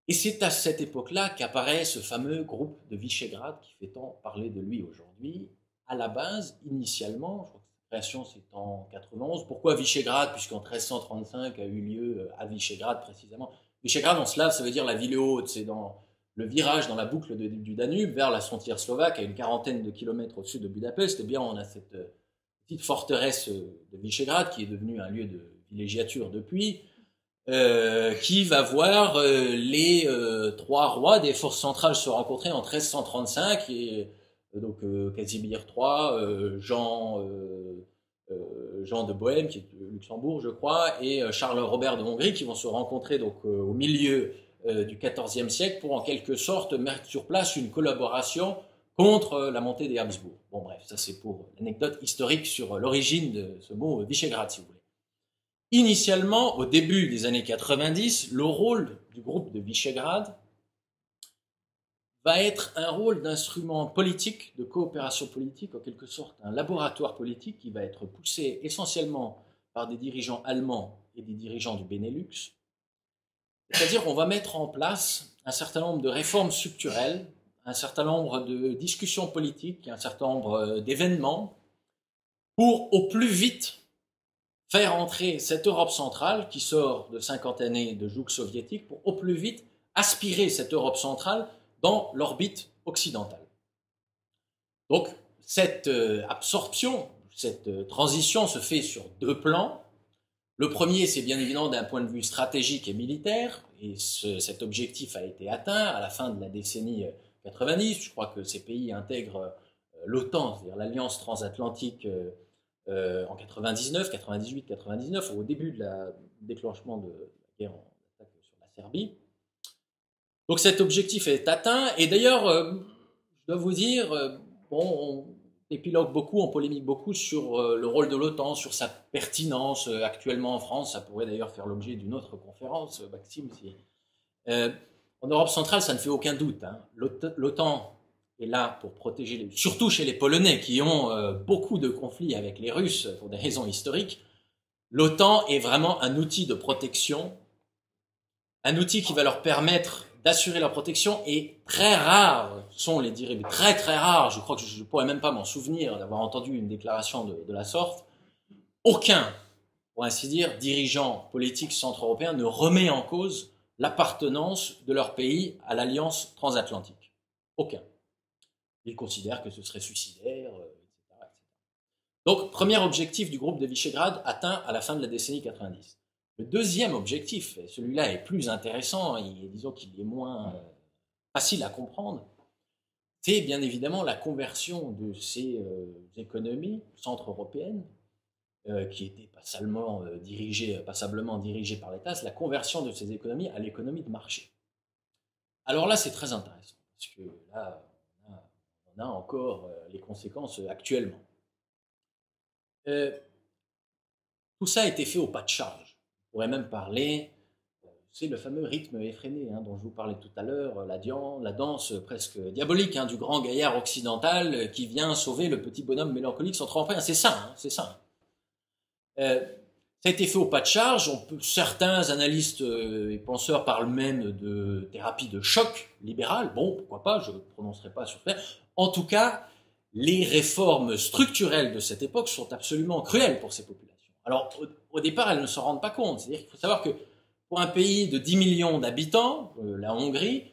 Et c'est à cette époque-là qu'apparaît ce fameux groupe de Visegrad qui fait tant parler de lui aujourd'hui. À la base, initialement, je crois que sa création c'est en 91. Pourquoi Visegrad? Puisqu'en 1335 a eu lieu à Visegrad précisément. Visegrad en slave, ça veut dire la ville haute. C'est dans le virage dans la boucle du Danube vers la frontière slovaque, à une quarantaine de kilomètres au sud de Budapest. Eh bien, on a cette petite forteresse de Visegrad qui est devenue un lieu de villégiature depuis. Qui va voir les trois rois des forces centrales se rencontrer en 1335 et donc Casimir III, Jean de Bohême qui est de Luxembourg je crois et Charles Robert de Hongrie qui vont se rencontrer donc au milieu du XIVe siècle pour en quelque sorte mettre sur place une collaboration contre la montée des Habsbourg. Bon bref, ça c'est pour l'anecdote historique sur l'origine de ce mot Visegrad si vous voulez. Initialement, au début des années 90, le rôle du groupe de Visegrad va être un rôle d'instrument politique, de coopération politique, en quelque sorte un laboratoire politique qui va être poussé essentiellement par des dirigeants allemands et des dirigeants du Benelux. C'est-à-dire qu'on va mettre en place un certain nombre de réformes structurelles, un certain nombre de discussions politiques, un certain nombre d'événements pour au plus vite faire entrer cette Europe centrale qui sort de 50 années de joug soviétique pour au plus vite aspirer cette Europe centrale dans l'orbite occidentale. Donc cette absorption, cette transition se fait sur deux plans. Le premier, c'est bien évidemment d'un point de vue stratégique et militaire, et cet objectif a été atteint à la fin de la décennie 90. Je crois que ces pays intègrent l'OTAN, c'est-à-dire l'Alliance transatlantique en 99, 98, 99, au début de la déclenchement de la guerre en attaque sur la Serbie. Donc cet objectif est atteint, et d'ailleurs, je dois vous dire, bon, on épilogue beaucoup, on polémique beaucoup sur le rôle de l'OTAN, sur sa pertinence actuellement en France. Ça pourrait d'ailleurs faire l'objet d'une autre conférence, Maxime. En Europe centrale, ça ne fait aucun doute. Hein. L'OTAN est là pour protéger, surtout chez les Polonais qui ont beaucoup de conflits avec les Russes pour des raisons historiques. L'OTAN est vraiment un outil de protection, un outil qui va leur permettre d'assurer leur protection, et très rares sont les dirigeants, très très rares, je crois que je ne pourrais même pas m'en souvenir d'avoir entendu une déclaration de la sorte. Aucun, pour ainsi dire, dirigeant politique centre-européen ne remet en cause l'appartenance de leur pays à l'alliance transatlantique. Aucun. Ils considèrent que ce serait suicidaire, etc. Donc, premier objectif du groupe de Visegrad atteint à la fin de la décennie 90. Le deuxième objectif, et celui-là est plus intéressant, et disons qu'il est moins facile à comprendre, c'est bien évidemment la conversion de ces économies centre-européennes, qui étaient passablement dirigées par l'État, c'est la conversion de ces économies à l'économie de marché. Alors là, c'est très intéressant, parce que là, on a encore les conséquences actuellement. Tout ça a été fait au pas de charge. On pourrait même parler, c'est le fameux rythme effréné dont je vous parlais tout à l'heure, la danse presque diabolique du grand gaillard occidental qui vient sauver le petit bonhomme mélancolique centre-européen. C'est ça, c'est ça. Ça a été fait au pas de charge. Certains analystes et penseurs parlent même de thérapie de choc libérale. Bon, pourquoi pas, je ne prononcerai pas sur ça. En tout cas, les réformes structurelles de cette époque sont absolument cruelles pour ces populations. Alors, au départ, elles ne s'en rendent pas compte. C'est-à-dire qu'il faut savoir que pour un pays de 10 millions d'habitants, la Hongrie,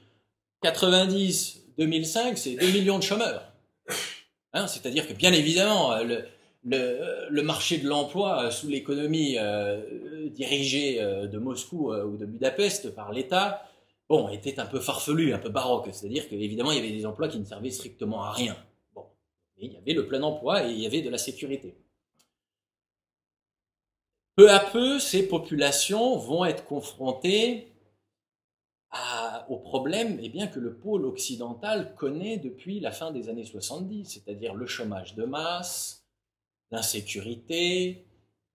90-2005, c'est 2 millions de chômeurs. C'est-à-dire que, bien évidemment, le marché de l'emploi sous l'économie dirigée de Moscou ou de Budapest par l'État, bon, était un peu farfelu, un peu baroque. C'est-à-dire qu'évidemment, il y avait des emplois qui ne servaient strictement à rien. Bon, mais il y avait le plein emploi et il y avait de la sécurité. Peu à peu, ces populations vont être confrontées au problème que le pôle occidental connaît depuis la fin des années 70, c'est-à-dire le chômage de masse, l'insécurité,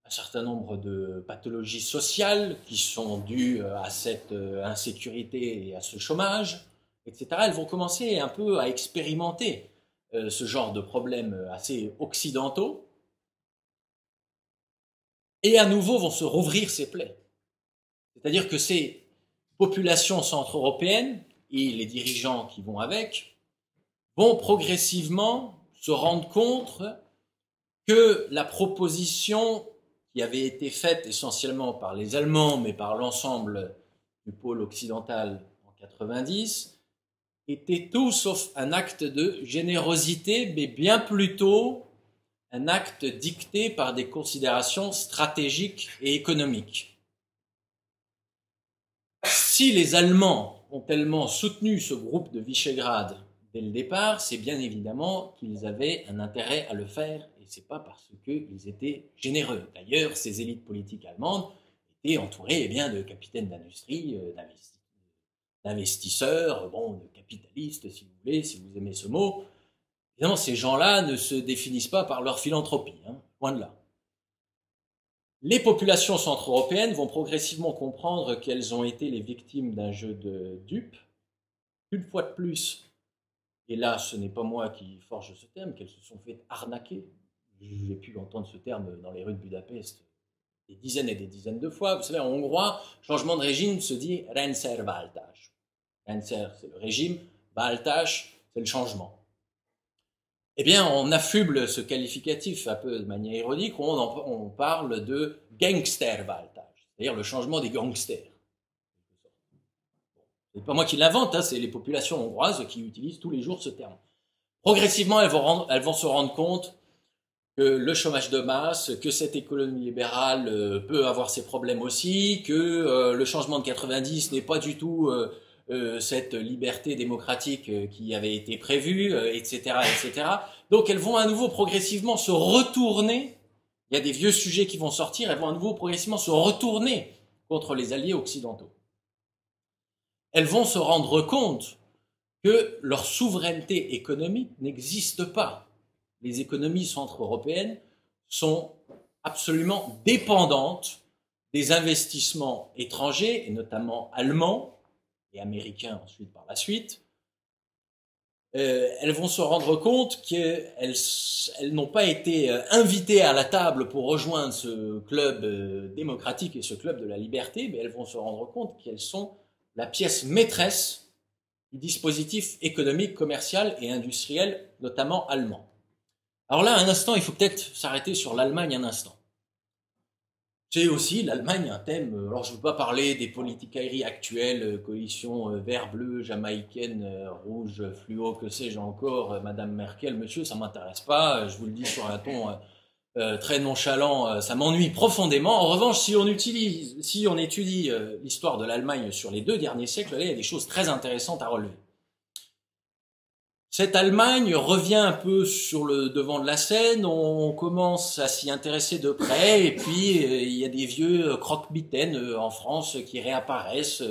un certain nombre de pathologies sociales qui sont dues à cette insécurité et à ce chômage, etc. Elles vont commencer un peu à expérimenter ce genre de problèmes assez occidentaux, et à nouveau vont se rouvrir ces plaies. C'est-à-dire que c'est population centre-européenne et les dirigeants qui vont avec vont progressivement se rendre compte que la proposition qui avait été faite essentiellement par les Allemands, mais par l'ensemble du pôle occidental en 90, était tout sauf un acte de générosité, mais bien plutôt un acte dicté par des considérations stratégiques et économiques. Si les Allemands ont tellement soutenu ce groupe de Visegrad dès le départ, c'est bien évidemment qu'ils avaient un intérêt à le faire, et c'est pas parce qu'ils étaient généreux. D'ailleurs, ces élites politiques allemandes étaient entourées eh bien, de capitaines d'industrie, d'investisseurs, bon, de capitalistes, si vous voulez, si vous aimez ce mot. Évidemment, ces gens-là ne se définissent pas par leur philanthropie, hein, loin de là. Les populations centre-européennes vont progressivement comprendre qu'elles ont été les victimes d'un jeu de dupes. Une fois de plus, et là, ce n'est pas moi qui forge ce terme, qu'elles se sont fait arnaquer. J'ai pu entendre ce terme dans les rues de Budapest des dizaines et des dizaines de fois. Vous savez, en hongrois, changement de régime se dit rendszerváltás. Rendszer, c'est le régime, váltás, c'est le changement. Eh bien, on affuble ce qualificatif un peu de manière ironique, on parle de gangsterváltás, c'est-à-dire le changement des gangsters. C'est pas moi qui l'invente, hein, c'est les populations hongroises qui utilisent tous les jours ce terme. Progressivement, elles vont se rendre compte que le chômage de masse, que cette économie libérale peut avoir ses problèmes aussi, que le changement de 90 n'est pas du tout cette liberté démocratique qui avait été prévue, etc., etc. Donc elles vont à nouveau progressivement se retourner, il y a des vieux sujets qui vont sortir, elles vont à nouveau progressivement se retourner contre les alliés occidentaux. Elles vont se rendre compte que leur souveraineté économique n'existe pas. Les économies centre-européennes sont absolument dépendantes des investissements étrangers, et notamment allemands, et américains ensuite par la suite. Elles vont se rendre compte qu'elles n'ont pas été invitées à la table pour rejoindre ce club démocratique et ce club de la liberté, mais elles vont se rendre compte qu'elles sont la pièce maîtresse du dispositif économique, commercial et industriel, notamment allemand. Alors là, un instant, il faut peut-être s'arrêter sur l'Allemagne un instant. C'est aussi l'Allemagne un thème, alors je ne veux pas parler des politicailleries actuelles, coalition vert-bleu, jamaïcaine, rouge, fluo, que sais-je encore, Madame Merkel, monsieur, ça ne m'intéresse pas, je vous le dis sur un ton très nonchalant, ça m'ennuie profondément. En revanche, si on étudie l'histoire de l'Allemagne sur les 2 derniers siècles, là, il y a des choses très intéressantes à relever. Cette Allemagne revient un peu sur le devant de la scène, on commence à s'y intéresser de près, et puis il y a des vieux croque-mitaines en France qui réapparaissent,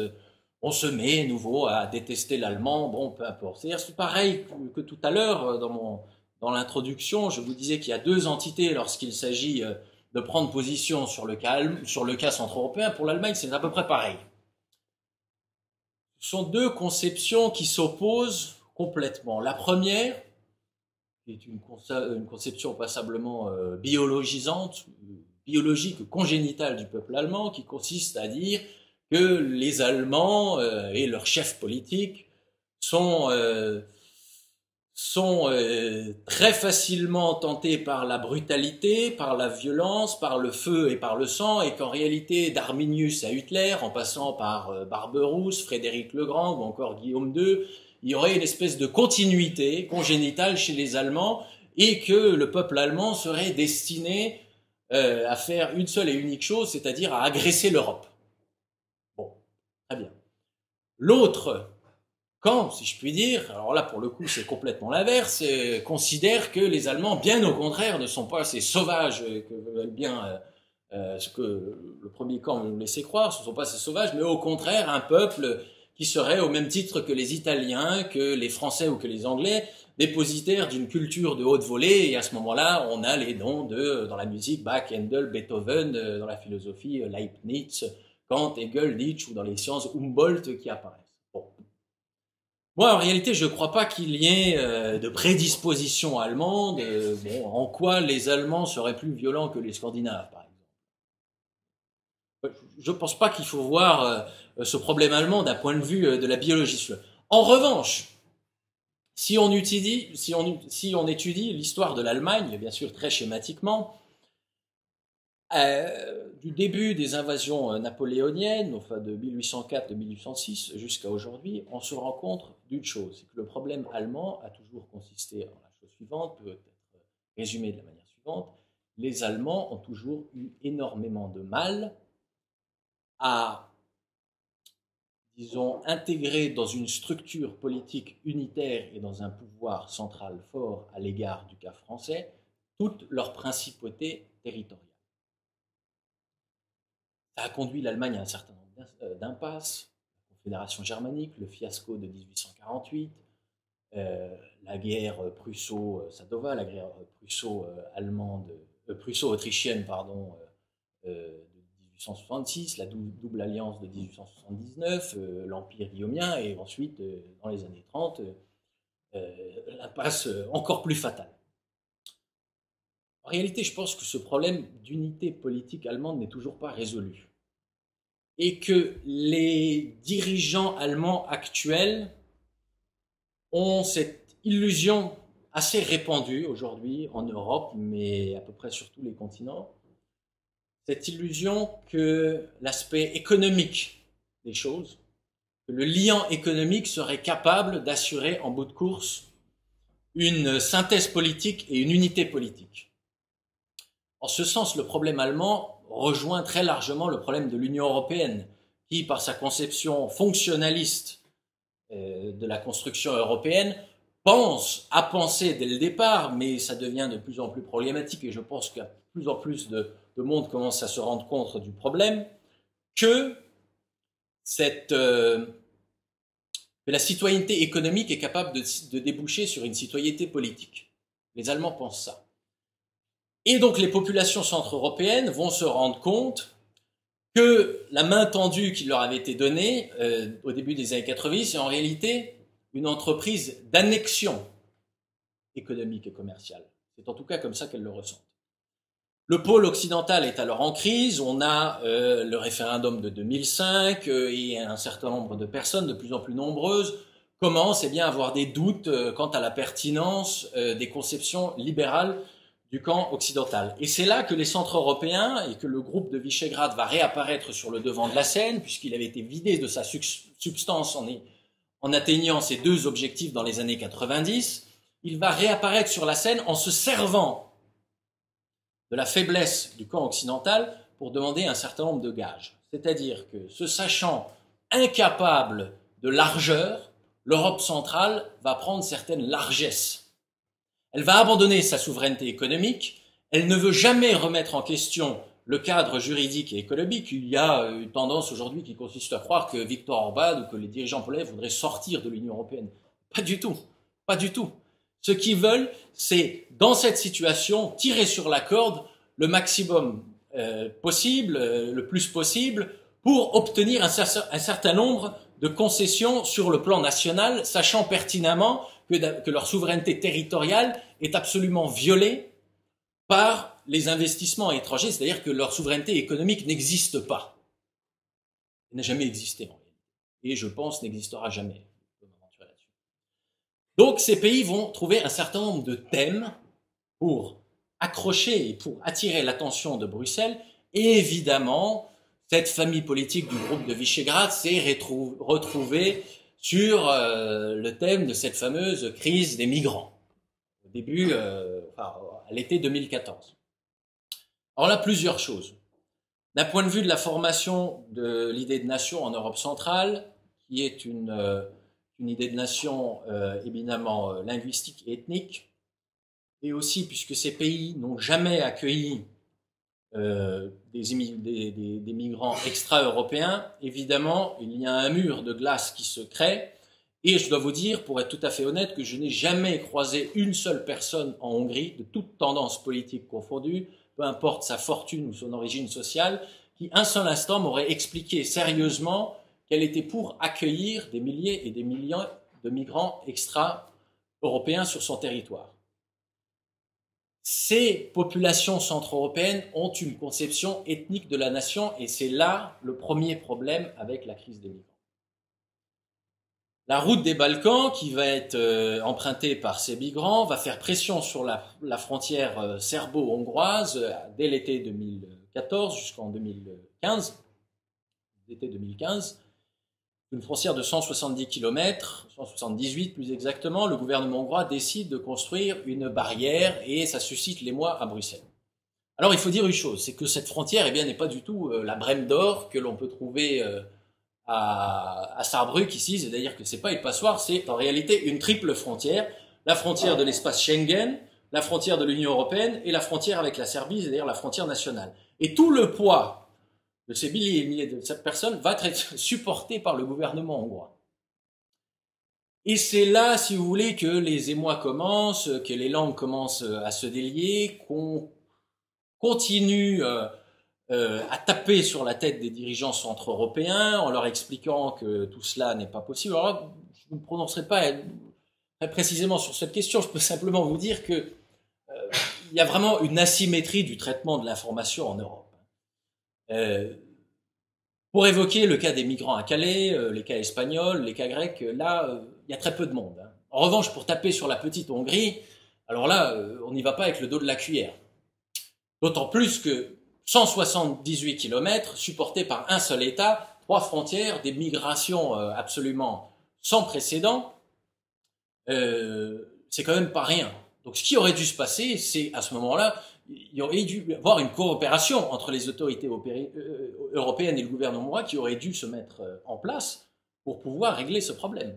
on se met à nouveau à détester l'allemand, bon, peu importe. C'est pareil que tout à l'heure, dans l'introduction, je vous disais qu'il y a 2 entités lorsqu'il s'agit de prendre position sur le cas centre-européen. Pour l'Allemagne, c'est à peu près pareil. Ce sont 2 conceptions qui s'opposent complètement. La première, qui est une conception passablement biologique, congénitale du peuple allemand, qui consiste à dire que les Allemands et leurs chefs politiques sont très facilement tentés par la brutalité, par la violence, par le feu et par le sang, et qu'en réalité, d'Arminius à Hitler, en passant par Barberousse, Frédéric le Grand ou encore Guillaume II, il y aurait une espèce de continuité congénitale chez les Allemands et que le peuple allemand serait destiné à faire une seule et unique chose, c'est-à-dire à agresser l'Europe. Bon, très bien. L'autre camp, si je puis dire, alors là pour le coup c'est complètement l'inverse, considère que les Allemands, bien au contraire, ne sont pas assez sauvages que veulent bien ce que le premier camp veut nous laisser croire, ce ne sont pas assez sauvages, mais au contraire un peuple qui serait au même titre que les Italiens, que les Français ou que les Anglais, dépositaires d'une culture de haute volée, et à ce moment-là, on a les noms dans la musique, Bach, Handel, Beethoven, dans la philosophie, Leibniz, Kant, Hegel, Nietzsche, ou dans les sciences, Humboldt qui apparaissent. Bon. Moi, en réalité, je ne crois pas qu'il y ait de prédisposition allemande, en quoi les Allemands seraient plus violents que les Scandinaves, par exemple. je ne pense pas qu'il faut voir ce problème allemand d'un point de vue de la biologie. En revanche, si on étudie l'histoire de l'Allemagne, bien sûr très schématiquement, du début des invasions napoléoniennes, enfin de 1804 de 1806 jusqu'à aujourd'hui, on se rend compte d'une chose, c'est que le problème allemand a toujours consisté en la chose suivante, peut être résumé de la manière suivante: les Allemands ont toujours eu énormément de mal à, disons, intégrer dans une structure politique unitaire et dans un pouvoir central fort à l'égard du cas français toute leur principauté territoriale. Ça a conduit l'Allemagne à un certain nombre d'impasses, la Confédération germanique, le fiasco de 1848, la guerre prusso-sadova, la guerre prusso-autrichienne, de 1866, la double alliance de 1879, l'Empire guillaumien, et ensuite, dans les années 30, l'impasse encore plus fatale. En réalité, je pense que ce problème d'unité politique allemande n'est toujours pas résolu. Et que les dirigeants allemands actuels ont cette illusion assez répandue aujourd'hui en Europe, mais à peu près sur tous les continents, cette illusion que l'aspect économique des choses, que le liant économique serait capable d'assurer en bout de course une synthèse politique et une unité politique. En ce sens, le problème allemand rejoint très largement le problème de l'Union européenne, qui, par sa conception fonctionnaliste de la construction européenne, a pensé dès le départ, mais ça devient de plus en plus problématique, et je pense qu'il y a de plus en plus de monde commence à se rendre compte du problème, que la citoyenneté économique est capable de déboucher sur une citoyenneté politique. Les Allemands pensent ça. Et donc les populations centre-européennes vont se rendre compte que la main tendue qui leur avait été donnée au début des années 80, c'est en réalité une entreprise d'annexion économique et commerciale. C'est en tout cas comme ça qu'elles le ressentent. Le pôle occidental est alors en crise, on a le référendum de 2005 et un certain nombre de personnes, de plus en plus nombreuses, commencent à avoir des doutes quant à la pertinence des conceptions libérales du camp occidental. Et c'est là que les centres européens et que le groupe de Visegrad va réapparaître sur le devant de la scène, puisqu'il avait été vidé de sa substance en atteignant ces deux objectifs dans les années 90. Il va réapparaître sur la scène en se servant de la faiblesse du camp occidental pour demander un certain nombre de gages. C'est-à-dire que, se sachant incapable de largeur, l'Europe centrale va prendre certaines largesses. Elle va abandonner sa souveraineté économique, elle ne veut jamais remettre en question le cadre juridique et économique. Il y a une tendance aujourd'hui qui consiste à croire que Viktor Orban ou que les dirigeants polonais voudraient sortir de l'Union européenne. Pas du tout, pas du tout. Ce qu'ils veulent, c'est, dans cette situation, tirer sur la corde le maximum possible, le plus possible, pour obtenir un certain nombre de concessions sur le plan national, sachant pertinemment que leur souveraineté territoriale est absolument violée par les investissements étrangers, c'est-à-dire que leur souveraineté économique n'existe pas. Elle n'a jamais existé en réalité. Et je pense n'existera jamais. Donc ces pays vont trouver un certain nombre de thèmes pour accrocher et pour attirer l'attention de Bruxelles. Et évidemment, cette famille politique du groupe de Visegrad s'est retrouvée sur le thème de cette fameuse crise des migrants, au début, à l'été 2014. Alors là, plusieurs choses. D'un point de vue de la formation de l'idée de nation en Europe centrale, qui est une idée de nation éminemment linguistique et ethnique, et aussi puisque ces pays n'ont jamais accueilli des migrants extra-européens, évidemment, il y a un mur de glace qui se crée, et je dois vous dire, pour être tout à fait honnête, que je n'ai jamais croisé une seule personne en Hongrie, de toute tendance politique confondue, peu importe sa fortune ou son origine sociale, qui un seul instant m'aurait expliqué sérieusement qu'elle était pour accueillir des milliers et des millions de migrants extra-européens sur son territoire. ces populations centro-européennes ont une conception ethnique de la nation et c'est là le premier problème avec la crise des migrants. La route des Balkans, qui va être empruntée par ces migrants, va faire pression sur la frontière serbo-hongroise dès l'été 2014 jusqu'en 2015. L'été 2015, une frontière de 170 km, 178 plus exactement, le gouvernement hongrois décide de construire une barrière et ça suscite l'émoi à Bruxelles. Alors il faut dire une chose, c'est que cette frontière n'est pas du tout la Brême d'or que l'on peut trouver à Saarbrück ici, c'est-à-dire que c'est pas une passoire, c'est en réalité une triple frontière, la frontière de l'espace Schengen, la frontière de l'Union européenne et la frontière avec la Serbie, c'est-à-dire la frontière nationale. Et tout le poids de ces milliers et milliers de cette personne va être supporté par le gouvernement hongrois. Et c'est là, si vous voulez, que les émois commencent, que les langues commencent à se délier, qu'on continue à taper sur la tête des dirigeants centre-européens en leur expliquant que tout cela n'est pas possible. Alors là, je ne me prononcerai pas très précisément sur cette question, je peux simplement vous dire que il y a vraiment une asymétrie du traitement de l'information en Europe. Pour évoquer le cas des migrants à Calais, les cas espagnols, les cas grecs, là, il y a très peu de monde. En revanche, pour taper sur la petite Hongrie, alors là, on n'y va pas avec le dos de la cuillère. D'autant plus que 178 km supportés par un seul État, 3 frontières, des migrations absolument sans précédent, c'est quand même pas rien. Donc ce qui aurait dû se passer, c'est à ce moment-là, il y aurait dû y avoir une coopération entre les autorités européennes et le gouvernement hongrois qui aurait dû se mettre en place pour pouvoir régler ce problème.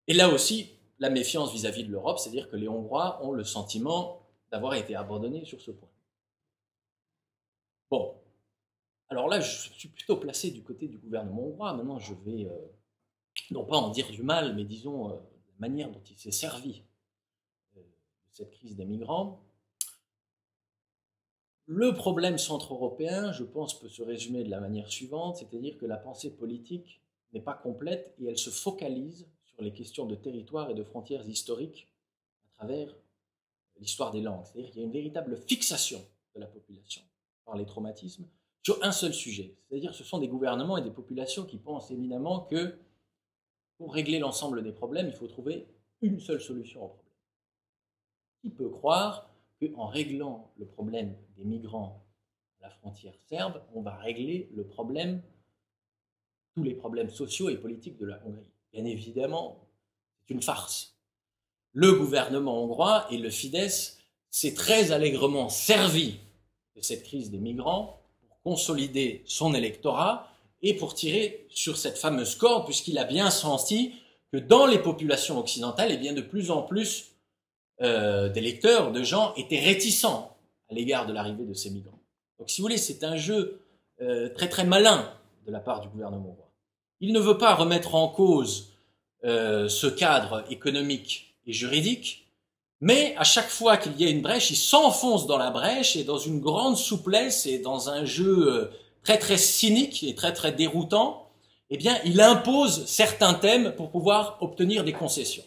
Et là aussi, la méfiance vis-à-vis de l'Europe, c'est-à-dire que les Hongrois ont le sentiment d'avoir été abandonnés sur ce point. Bon, alors là, je suis plutôt placé du côté du gouvernement hongrois. Maintenant, je vais, non pas en dire du mal, mais disons la manière dont il s'est servi de cette crise des migrants. Le problème centre-européen, je pense, peut se résumer de la manière suivante, c'est-à-dire que la pensée politique n'est pas complète et elle se focalise sur les questions de territoire et de frontières historiques à travers l'histoire des langues. C'est-à-dire qu'il y a une véritable fixation de la population par les traumatismes sur un seul sujet. C'est-à-dire que ce sont des gouvernements et des populations qui pensent éminemment que pour régler l'ensemble des problèmes, il faut trouver une seule solution au problème. Qui peut croire qu'en réglant le problème des migrants à la frontière serbe, on va régler le problème, tous les problèmes sociaux et politiques de la Hongrie? Bien évidemment, c'est une farce. Le gouvernement hongrois et le Fidesz s'est très allègrement servi de cette crise des migrants pour consolider son électorat et pour tirer sur cette fameuse corde, puisqu'il a bien senti que dans les populations occidentales, de plus en plus d'électeurs, de gens étaient réticents à l'égard de l'arrivée de ces migrants. Donc si vous voulez, c'est un jeu très très malin de la part du gouvernement hongrois. Il ne veut pas remettre en cause ce cadre économique et juridique, mais à chaque fois qu'il y a une brèche, il s'enfonce dans la brèche et dans une grande souplesse et dans un jeu très très cynique et très très déroutant, il impose certains thèmes pour pouvoir obtenir des concessions.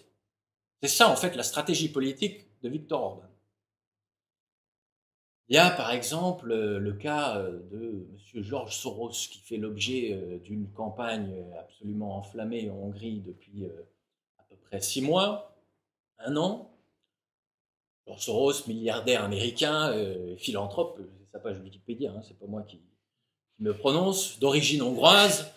C'est ça en fait la stratégie politique de Viktor Orban. Il y a par exemple le cas de M. George Soros qui fait l'objet d'une campagne absolument enflammée en Hongrie depuis à peu près 6 mois, 1 an. George Soros, milliardaire américain, philanthrope, c'est sa page Wikipédia, c'est pas moi qui me prononce, d'origine hongroise,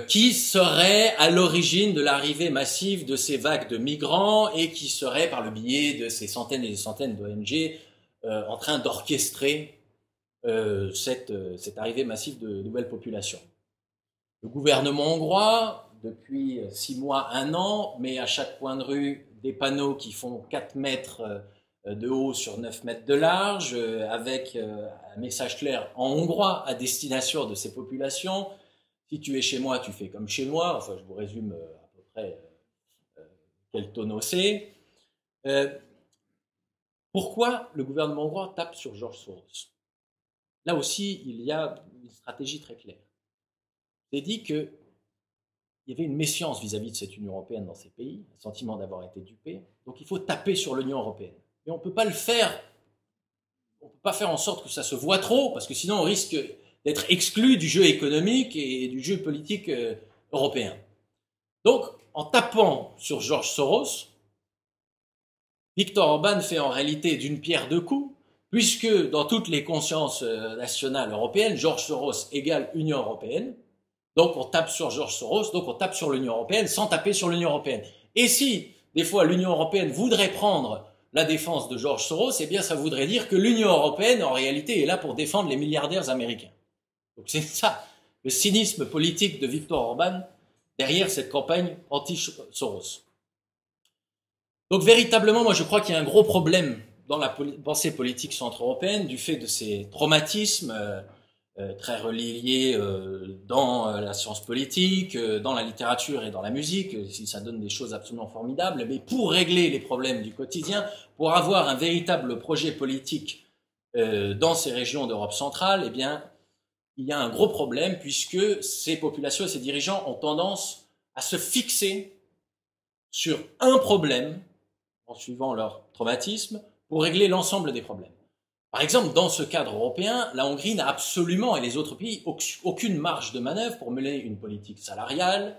qui serait à l'origine de l'arrivée massive de ces vagues de migrants et qui serait, par le biais de ces centaines et des centaines d'ONG, en train d'orchestrer cette arrivée massive de nouvelles populations. Le gouvernement hongrois, depuis 6 mois, 1 an, met à chaque coin de rue des panneaux qui font 4 mètres de haut sur 9 mètres de large, avec un message clair en hongrois à destination de ces populations. Si tu es chez moi, tu fais comme chez moi. Enfin, je vous résume à peu près quel tonneau c'est. Pourquoi le gouvernement hongrois tape sur George Soros? Là aussi, il y a une stratégie très claire. C'est dit que il y avait une méfiance vis-à-vis de cette Union européenne dans ces pays, un sentiment d'avoir été dupé. Donc il faut taper sur l'Union européenne. Mais on ne peut pas le faire, on ne peut pas faire en sorte que ça se voit trop, parce que sinon on risque d'être exclu du jeu économique et du jeu politique européen. Donc, en tapant sur George Soros, Viktor Orban fait en réalité d'une pierre deux coups, puisque dans toutes les consciences nationales européennes, George Soros égale Union européenne. Donc on tape sur George Soros, donc on tape sur l'Union européenne sans taper sur l'Union européenne. Et si, des fois, l'Union européenne voudrait prendre la défense de George Soros, eh bien ça voudrait dire que l'Union européenne, en réalité, est là pour défendre les milliardaires américains. Donc c'est ça, le cynisme politique de Viktor Orban derrière cette campagne anti-Soros. Donc véritablement, moi je crois qu'il y a un gros problème dans la pensée politique centre-européenne du fait de ces traumatismes très reliés dans la science politique, dans la littérature et dans la musique, si ça donne des choses absolument formidables. Mais pour régler les problèmes du quotidien, pour avoir un véritable projet politique dans ces régions d'Europe centrale, eh bien, il y a un gros problème puisque ces populations et ces dirigeants ont tendance à se fixer sur un problème en suivant leur traumatisme pour régler l'ensemble des problèmes. Par exemple, dans ce cadre européen, la Hongrie n'a absolument, et les autres pays, aucune marge de manœuvre pour mener une politique salariale,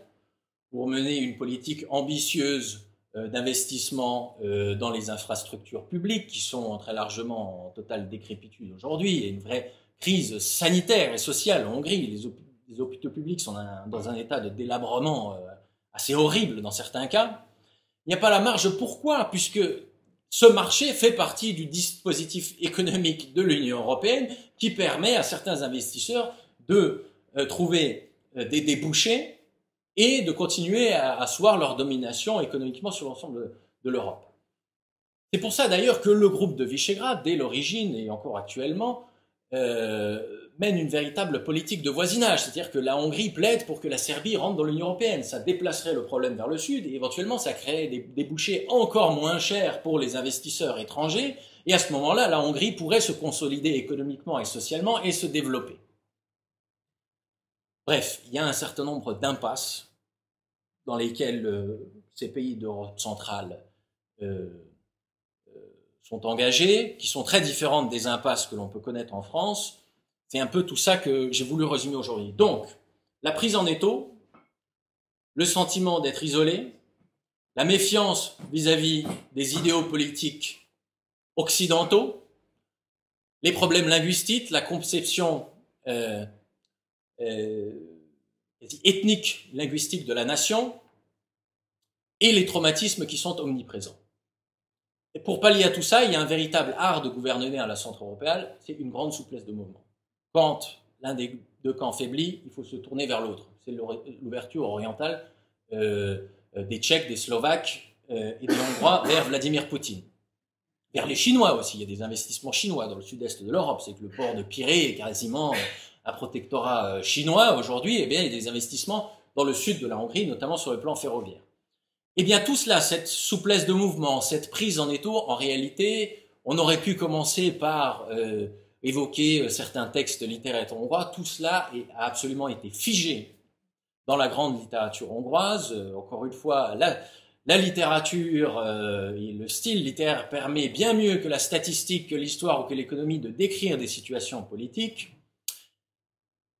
pour mener une politique ambitieuse d'investissement dans les infrastructures publiques qui sont très largement en totale décrépitude aujourd'hui. Il y a une vraie crise sanitaire et sociale en Hongrie. Les hôpitaux publics sont dans un état de délabrement assez horrible dans certains cas. Il n'y a pas la marge. Pourquoi? Puisque ce marché fait partie du dispositif économique de l'Union européenne qui permet à certains investisseurs de trouver des débouchés et de continuer à asseoir leur domination économiquement sur l'ensemble de l'Europe. C'est pour ça d'ailleurs que le groupe de Visegrad, dès l'origine et encore actuellement, mène une véritable politique de voisinage, c'est-à-dire que la Hongrie plaide pour que la Serbie rentre dans l'Union européenne. Ça déplacerait le problème vers le sud et éventuellement ça créerait des débouchés encore moins chers pour les investisseurs étrangers et à ce moment-là, la Hongrie pourrait se consolider économiquement et socialement et se développer. Bref, il y a un certain nombre d'impasses dans lesquelles ces pays d'Europe centrale sont engagés, qui sont très différentes des impasses que l'on peut connaître en France. C'est un peu tout ça que j'ai voulu résumer aujourd'hui. Donc, la prise en étau, le sentiment d'être isolé, la méfiance vis-à-vis des idéaux politiques occidentaux, les problèmes linguistiques, la conception ethnique, linguistique de la nation, et les traumatismes qui sont omniprésents. Et pour pallier à tout ça, il y a un véritable art de gouverner à la centre-européenne, c'est une grande souplesse de mouvement. Quand l'un des deux camps faiblit, il faut se tourner vers l'autre. C'est l'ouverture orientale des Tchèques, des Slovaques et des Hongrois vers Vladimir Poutine. Vers les Chinois aussi, il y a des investissements chinois dans le sud-est de l'Europe. C'est que le port de Pirée est quasiment un protectorat chinois aujourd'hui. Eh bien, il y a des investissements dans le sud de la Hongrie, notamment sur le plan ferroviaire. Eh bien, tout cela, cette souplesse de mouvement, cette prise en étau, en réalité, on aurait pu commencer par évoquer certains textes littéraires hongrois. Tout cela a absolument été figé dans la grande littérature hongroise. Encore une fois, la littérature et le style littéraire permet bien mieux que la statistique, que l'histoire ou que l'économie de décrire des situations politiques.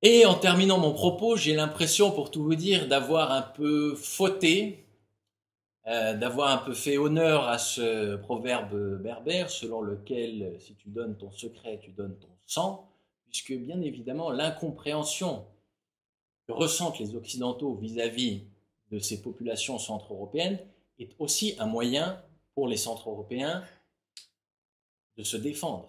Et en terminant mon propos, j'ai l'impression, pour tout vous dire, d'avoir un peu fauté, d'avoir un peu fait honneur à ce proverbe berbère selon lequel si tu donnes ton secret, tu donnes ton sang, puisque bien évidemment l'incompréhension que ressentent les Occidentaux vis-à-vis de ces populations centre-européennes est aussi un moyen pour les centre-européens de se défendre,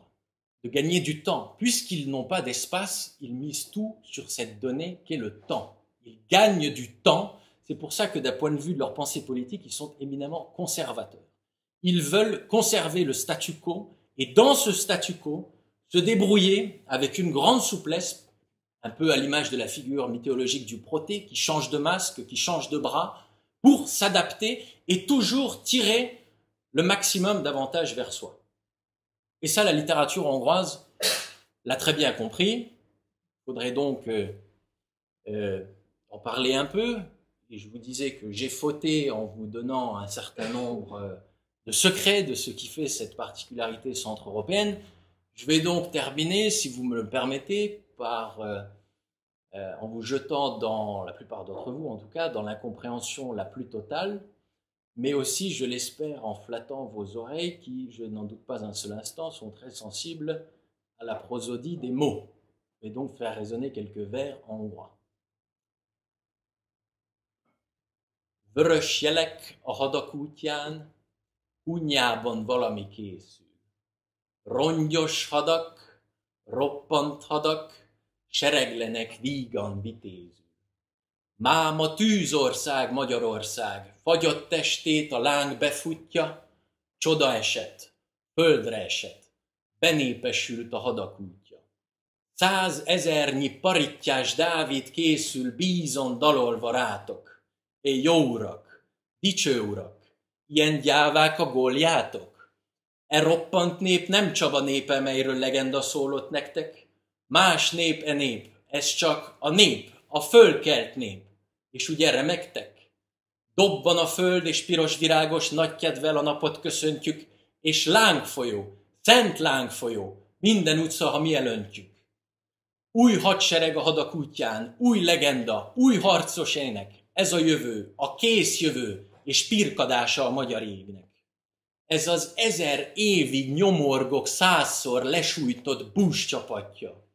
de gagner du temps. Puisqu'ils n'ont pas d'espace, ils misent tout sur cette donnée qu'est le temps. Ils gagnent du temps. C'est pour ça que d'un point de vue de leur pensée politique, ils sont éminemment conservateurs. Ils veulent conserver le statu quo et dans ce statu quo, se débrouiller avec une grande souplesse, un peu à l'image de la figure mythologique du Proté qui change de masque, qui change de bras, pour s'adapter et toujours tirer le maximum d'avantages vers soi. Et ça, la littérature hongroise l'a très bien compris. Il faudrait donc en parler un peu. et je vous disais que j'ai fauté en vous donnant un certain nombre de secrets de ce qui fait cette particularité centre-européenne. Je vais donc terminer, si vous me le permettez, par, en vous jetant dans, la plupart d'entre vous en tout cas, dans l'incompréhension la plus totale, mais aussi, je l'espère, en flattant vos oreilles qui, je n'en doute pas un seul instant, sont très sensibles à la prosodie des mots, et donc faire résonner quelques vers en hongrois. Vörös jelek a hadak útján, Hunyában valami készül. Rongyos hadak, roppant hadak, sereglenek vígan vitézül. Mám a tűzország Magyarország, fagyott testét a láng befutja, csoda esett, földre esett, benépesült a hadak útja. 100 000 parittyás Dávid készül, bízon dalolva rátok. Én jó urak, dicső urak, ilyen gyávák a góljátok? E roppant nép nem Csaba népe, melyről legenda szólott nektek. Más nép e nép, ez csak a nép, a fölkelt nép. És ugye remegtek? Dobban a föld, és piros virágos nagy kedvel a napot köszöntjük, és lángfolyó, szent lángfolyó, minden utca, ha mi elöntjük. Új hadsereg a hadak útján, új legenda, új harcos ének, ez a jövő, a kész jövő, és pirkadása a magyar égnek. Ez az 1000 évig nyomorgok 100-szor lesújtott búscsapatja.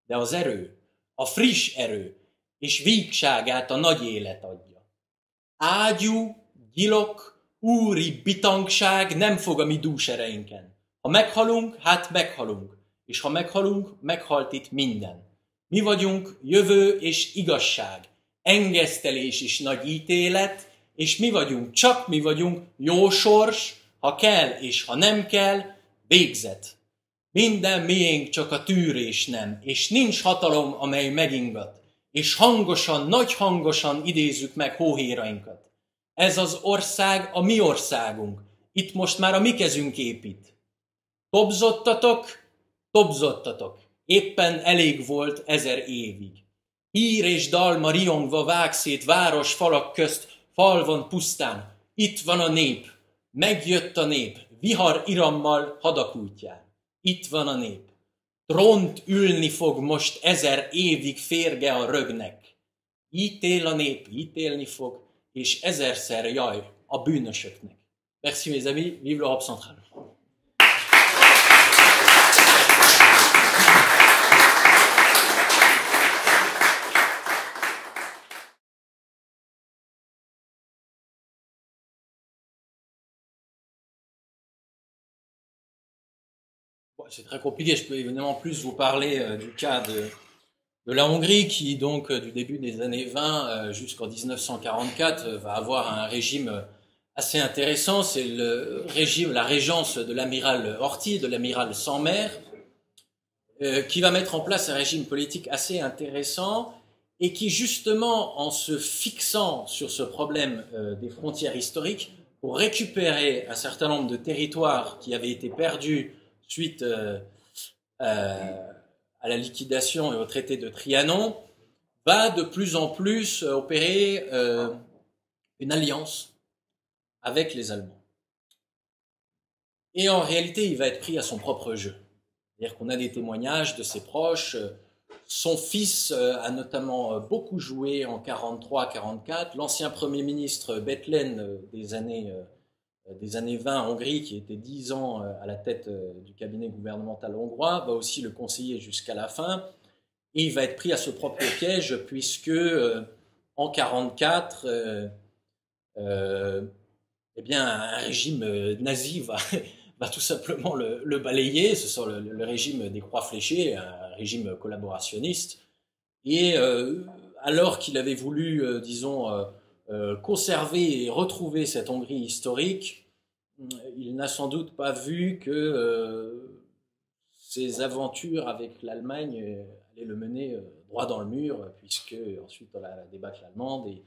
De az erő, a friss erő, és vígságát a nagy élet adja. Ágyú, gyilok, úri bitangság nem fog a mi dús ereinken. Ha meghalunk, hát meghalunk, és ha meghalunk, meghalt itt minden. Mi vagyunk jövő és igazság, engesztelés és nagy ítélet, és mi vagyunk, csak mi vagyunk jó sors, ha kell és ha nem kell, végzet. Minden miénk, csak a tűrés nem, és nincs hatalom, amely megingat, és hangosan, nagy hangosan idézzük meg hóhérainkat. Ez az ország a mi országunk, itt most már a mi kezünk épít. Tobzottatok, tobzottatok, éppen elég volt 1000 évig. Hír és dalma riongva vág szét város falak közt, falvon pusztán. Itt van a nép, megjött a nép, vihar irammal hadak útján. Itt van a nép. Trónt ülni fog most 1000 évig férge a rögnek. Ítél a nép, ítélni fog, és 1000-szer jaj a bűnösöknek. Merci mes amis, vive l'Europe centrale. C'est très compliqué, je peux évidemment plus vous parler du cas de la Hongrie qui, donc, du début des années 20 jusqu'en 1944, va avoir un régime assez intéressant. C'est le régime, la régence de l'amiral Horthy, de l'amiral sans mer, qui va mettre en place un régime politique assez intéressant et qui, justement, en se fixant sur ce problème des frontières historiques, pour récupérer un certain nombre de territoires qui avaient été perdus suite à la liquidation et au traité de Trianon, va de plus en plus opérer une alliance avec les Allemands. Et en réalité, il va être pris à son propre jeu. C'est-à-dire qu'on a des témoignages de ses proches. Son fils a notamment beaucoup joué en 43-44. L'ancien Premier ministre Bethlen des années 20 en Hongrie, qui était 10 ans à la tête du cabinet gouvernemental hongrois, va aussi le conseiller jusqu'à la fin. Et il va être pris à ce propre piège, puisque en 44, eh bien, un régime nazi va tout simplement le balayer. Ce sera le régime des croix fléchées, un régime collaborationniste. Et alors qu'il avait voulu, disons, conserver et retrouver cette Hongrie historique, il n'a sans doute pas vu que ses aventures avec l'Allemagne allaient le mener droit dans le mur, puisque ensuite dans la débâcle allemande et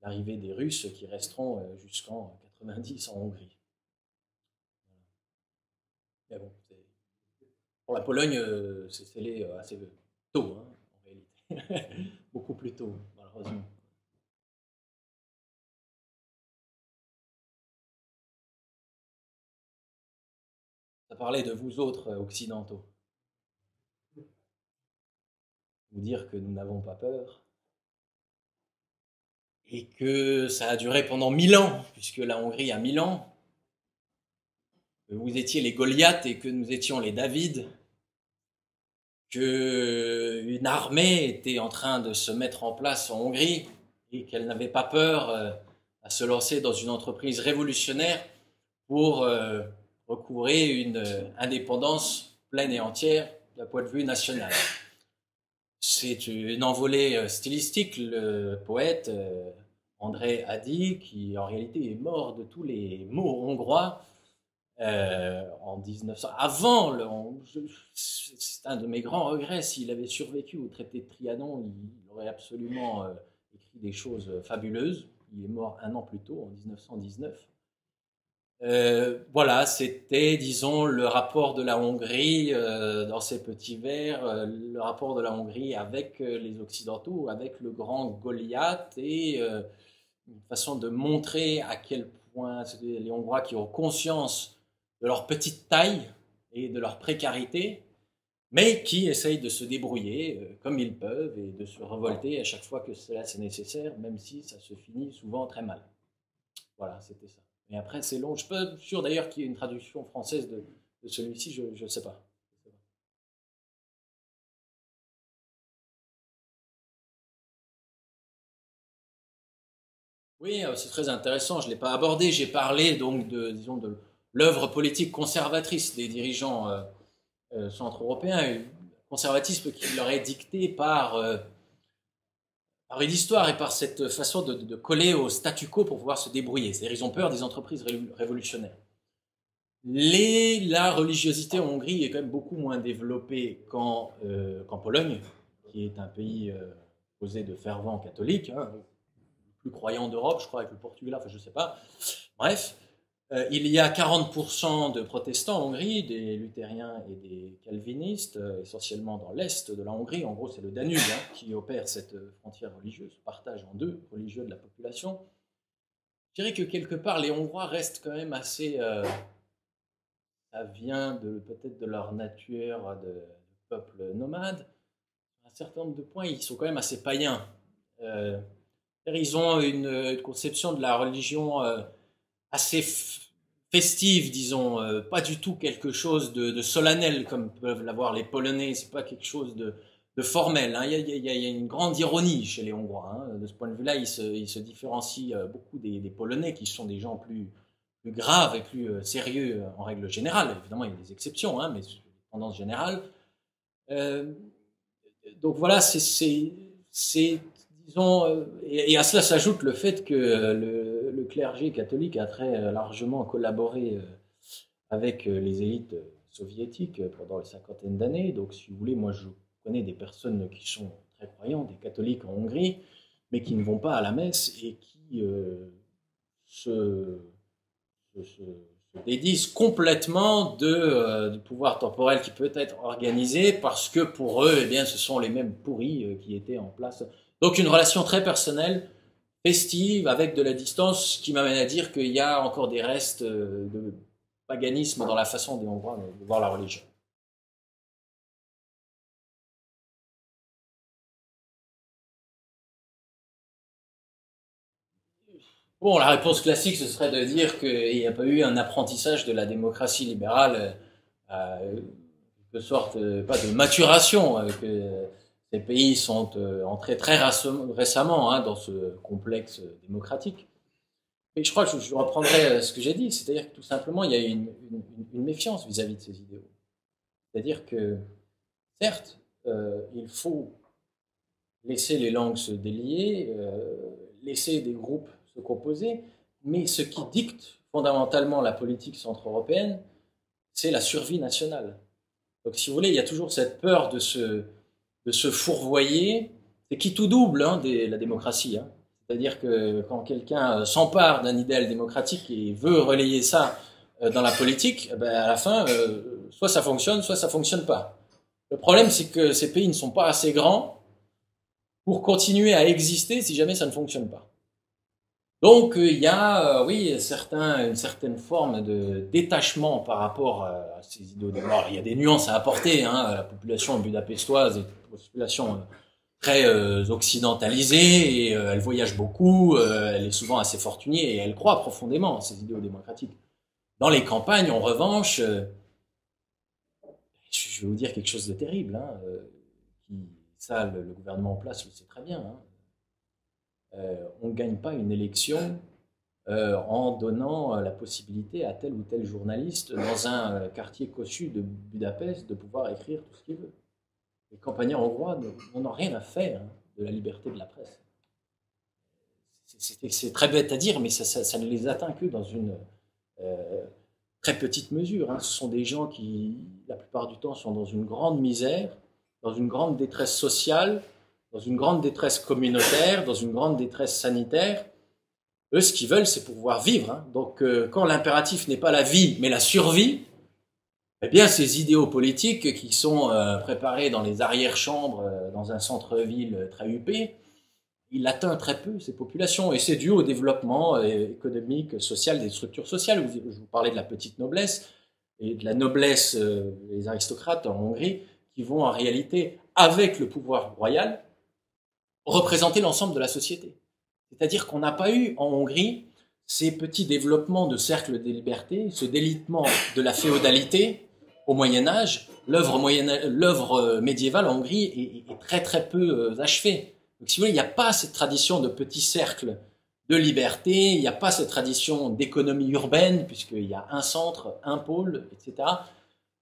l'arrivée des Russes qui resteront jusqu'en 90 en Hongrie. Mais bon, pour la Pologne, c'est scellé assez tôt, hein, en réalité, beaucoup plus tôt, malheureusement. Ça parlait de vous autres occidentaux. Vous dire que nous n'avons pas peur et que ça a duré pendant 1000 ans, puisque la Hongrie a 1000 ans, que vous étiez les Goliaths et que nous étions les David, qu'une armée était en train de se mettre en place en Hongrie et qu'elle n'avait pas peur à se lancer dans une entreprise révolutionnaire pour recouvrer une indépendance pleine et entière d'un point de vue national. C'est une envolée stylistique. Le poète André Ady, qui en réalité est mort de tous les mots hongrois en 1900. C'est un de mes grands regrets. S'il avait survécu au traité de Trianon, il aurait absolument écrit des choses fabuleuses. Il est mort un an plus tôt, en 1919. Voilà, c'était, disons, le rapport de la Hongrie dans ces petits vers, le rapport de la Hongrie avec les Occidentaux, avec le grand Goliath, et une façon de montrer à quel point les Hongrois qui ont conscience de leur petite taille et de leur précarité, mais qui essayent de se débrouiller comme ils peuvent et de se révolter à chaque fois que cela c'est nécessaire, même si ça se finit souvent très mal. Voilà, c'était ça. Et après, c'est long. Je suis pas sûr d'ailleurs qu'il y ait une traduction française de celui-ci, je ne sais pas. Oui, c'est très intéressant. Je ne l'ai pas abordé. J'ai parlé donc disons, de l'œuvre politique conservatrice des dirigeants centre-européens, conservatisme qui leur est dicté par une histoire et par cette façon de coller au statu quo pour pouvoir se débrouiller. C'est-à-dire ils ont peur des entreprises révolutionnaires. La religiosité en Hongrie est quand même beaucoup moins développée qu'en Pologne, qui est un pays composé de fervents catholiques, hein, le plus croyant d'Europe, je crois, avec le Portugal, enfin je ne sais pas. Bref, il y a 40% de protestants en Hongrie, des luthériens et des calvinistes, essentiellement dans l'est de la Hongrie. En gros, c'est le Danube qui opère cette frontière religieuse, partage en deux religieux de la population. Je dirais que quelque part, les Hongrois restent quand même assez... ça vient peut-être de leur nature de peuple nomade. À un certain nombre de points, ils sont quand même assez païens. Ils ont une conception de la religion assez festive, disons, pas du tout quelque chose de solennel comme peuvent l'avoir les Polonais, c'est pas quelque chose de formel. Hein. Il y a une grande ironie chez les Hongrois. Hein. De ce point de vue-là, ils se différencient beaucoup des Polonais, qui sont des gens plus graves et plus sérieux en règle générale. Évidemment, il y a des exceptions, hein, mais c'est une tendance générale. Donc voilà, c'est disons, et à cela s'ajoute le fait que le clergé catholique a très largement collaboré avec les élites soviétiques pendant une cinquantaine d'années. Donc, si vous voulez, moi, je connais des personnes qui sont très croyants, des catholiques en Hongrie, mais qui ne vont pas à la messe et qui se dédisent complètement du pouvoir temporel qui peut être organisé, parce que pour eux, eh bien, ce sont les mêmes pourris qui étaient en place. Donc une relation très personnelle, festive, avec de la distance, qui m'amène à dire qu'il y a encore des restes de paganisme dans la façon des Hongrois de voir la religion. Bon, la réponse classique, ce serait de dire qu'il n'y a pas eu un apprentissage de la démocratie libérale, de sorte, pas de maturation, que ces pays sont entrés très récemment dans ce complexe démocratique. Et je crois que je reprendrai ce que j'ai dit, c'est-à-dire que tout simplement, il y a une méfiance vis-à-vis de ces idéaux. C'est-à-dire que, certes, il faut laisser les langues se délier, laisser des groupes se composer, mais ce qui dicte fondamentalement la politique centre-européenne, c'est la survie nationale. Donc, si vous voulez, il y a toujours cette peur de se fourvoyer, c'est qui tout double la démocratie. Hein. C'est-à-dire que quand quelqu'un s'empare d'un idéal démocratique et veut relayer ça dans la politique, à la fin, soit ça fonctionne, soit ça fonctionne pas. Le problème, c'est que ces pays ne sont pas assez grands pour continuer à exister si jamais ça ne fonctionne pas. Donc il y a, oui, une certaine forme de détachement par rapport à ces idéaux de mort. Il y a des nuances à apporter. Hein. La population budapestoise est une population très occidentalisée et elle voyage beaucoup. Elle est souvent assez fortunée et elle croit profondément à ces idéaux démocratiques. Dans les campagnes, en revanche, je vais vous dire quelque chose de terrible. Hein, ça, le gouvernement en place le sait très bien. Hein. On ne gagne pas une élection en donnant la possibilité à tel ou tel journaliste dans un quartier cossu de Budapest de pouvoir écrire tout ce qu'il veut. Les campagnards hongrois n'en ont rien à faire hein, de la liberté de la presse. C'est très bête à dire, mais ça ne les atteint que dans une très petite mesure. Hein. Ce sont des gens qui, la plupart du temps, sont dans une grande misère, dans une grande détresse sociale, dans une grande détresse communautaire, dans une grande détresse sanitaire. Eux, ce qu'ils veulent, c'est pouvoir vivre. Hein. Donc, quand l'impératif n'est pas la vie, mais la survie, eh bien, ces idéaux politiques qui sont préparés dans les arrière-chambres, dans un centre-ville très huppé, il atteint très peu ces populations. Et c'est dû au développement économique, social, des structures sociales. Je vous parlais de la petite noblesse et de la noblesse des aristocrates en Hongrie, qui vont en réalité, avec le pouvoir royal, représenter l'ensemble de la société. C'est-à-dire qu'on n'a pas eu en Hongrie ces petits développements de cercles des libertés, ce délitement de la féodalité au Moyen-Âge. L'œuvre médiévale en Hongrie est très très peu achevée. Donc si vous voulez, il n'y a pas cette tradition de petits cercles de liberté, il n'y a pas cette tradition d'économie urbaine, puisqu'il y a un centre, un pôle, etc.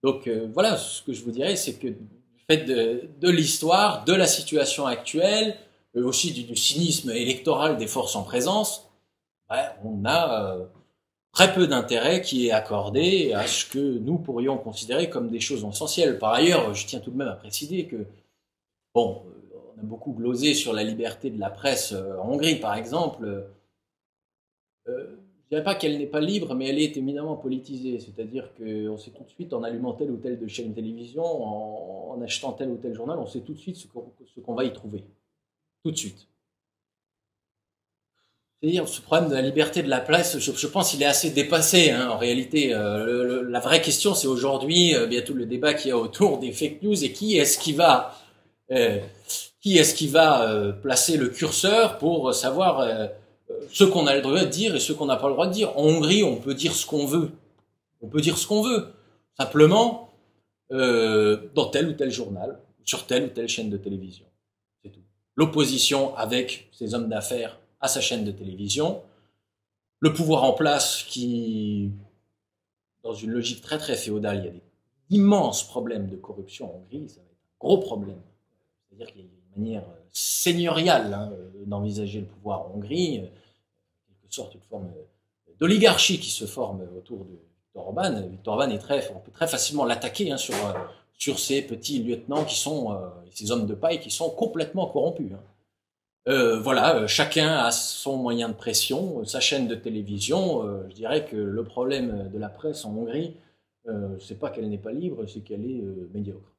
Donc voilà, ce que je vous dirais, c'est que du fait de l'histoire, de la situation actuelle, aussi du cynisme électoral des forces en présence, on a très peu d'intérêt qui est accordé à ce que nous pourrions considérer comme des choses essentielles. Par ailleurs, je tiens tout de même à préciser que, bon, on a beaucoup glosé sur la liberté de la presse en Hongrie, par exemple. Je ne dirais pas qu'elle n'est pas libre, mais elle est éminemment politisée. C'est-à-dire qu'on sait tout de suite, en allumant telle ou telle chaîne de télévision, en achetant tel ou tel journal, on sait tout de suite ce qu'on va y trouver. Tout de suite. C'est-à-dire, ce problème de la liberté de la presse, je pense qu'il est assez dépassé. Hein, en réalité, la vraie question, c'est aujourd'hui, bien tout le débat qu'il y a autour des fake news et qui est-ce qui va placer le curseur pour savoir ce qu'on a le droit de dire et ce qu'on n'a pas le droit de dire. En Hongrie, on peut dire ce qu'on veut. On peut dire ce qu'on veut. Simplement, dans tel ou tel journal, sur telle ou telle chaîne de télévision. C'est tout. L'opposition avec ces hommes d'affaires à sa chaîne de télévision, le pouvoir en place qui, dans une logique très très féodale, il y a d'immenses problèmes de corruption en Hongrie, ça va être un gros problème. C'est-à-dire qu'il y a une manière seigneuriale hein, d'envisager le pouvoir en Hongrie, quelque sorte une forme d'oligarchie qui se forme autour de Viktor Orban. Viktor Orban on peut très facilement l'attaquer hein, sur ces petits lieutenants qui sont, ces hommes de paille qui sont complètement corrompus. Hein. Voilà, chacun a son moyen de pression, sa chaîne de télévision. Je dirais que le problème de la presse en Hongrie, c'est pas qu'elle n'est pas libre, c'est qu'elle est médiocre.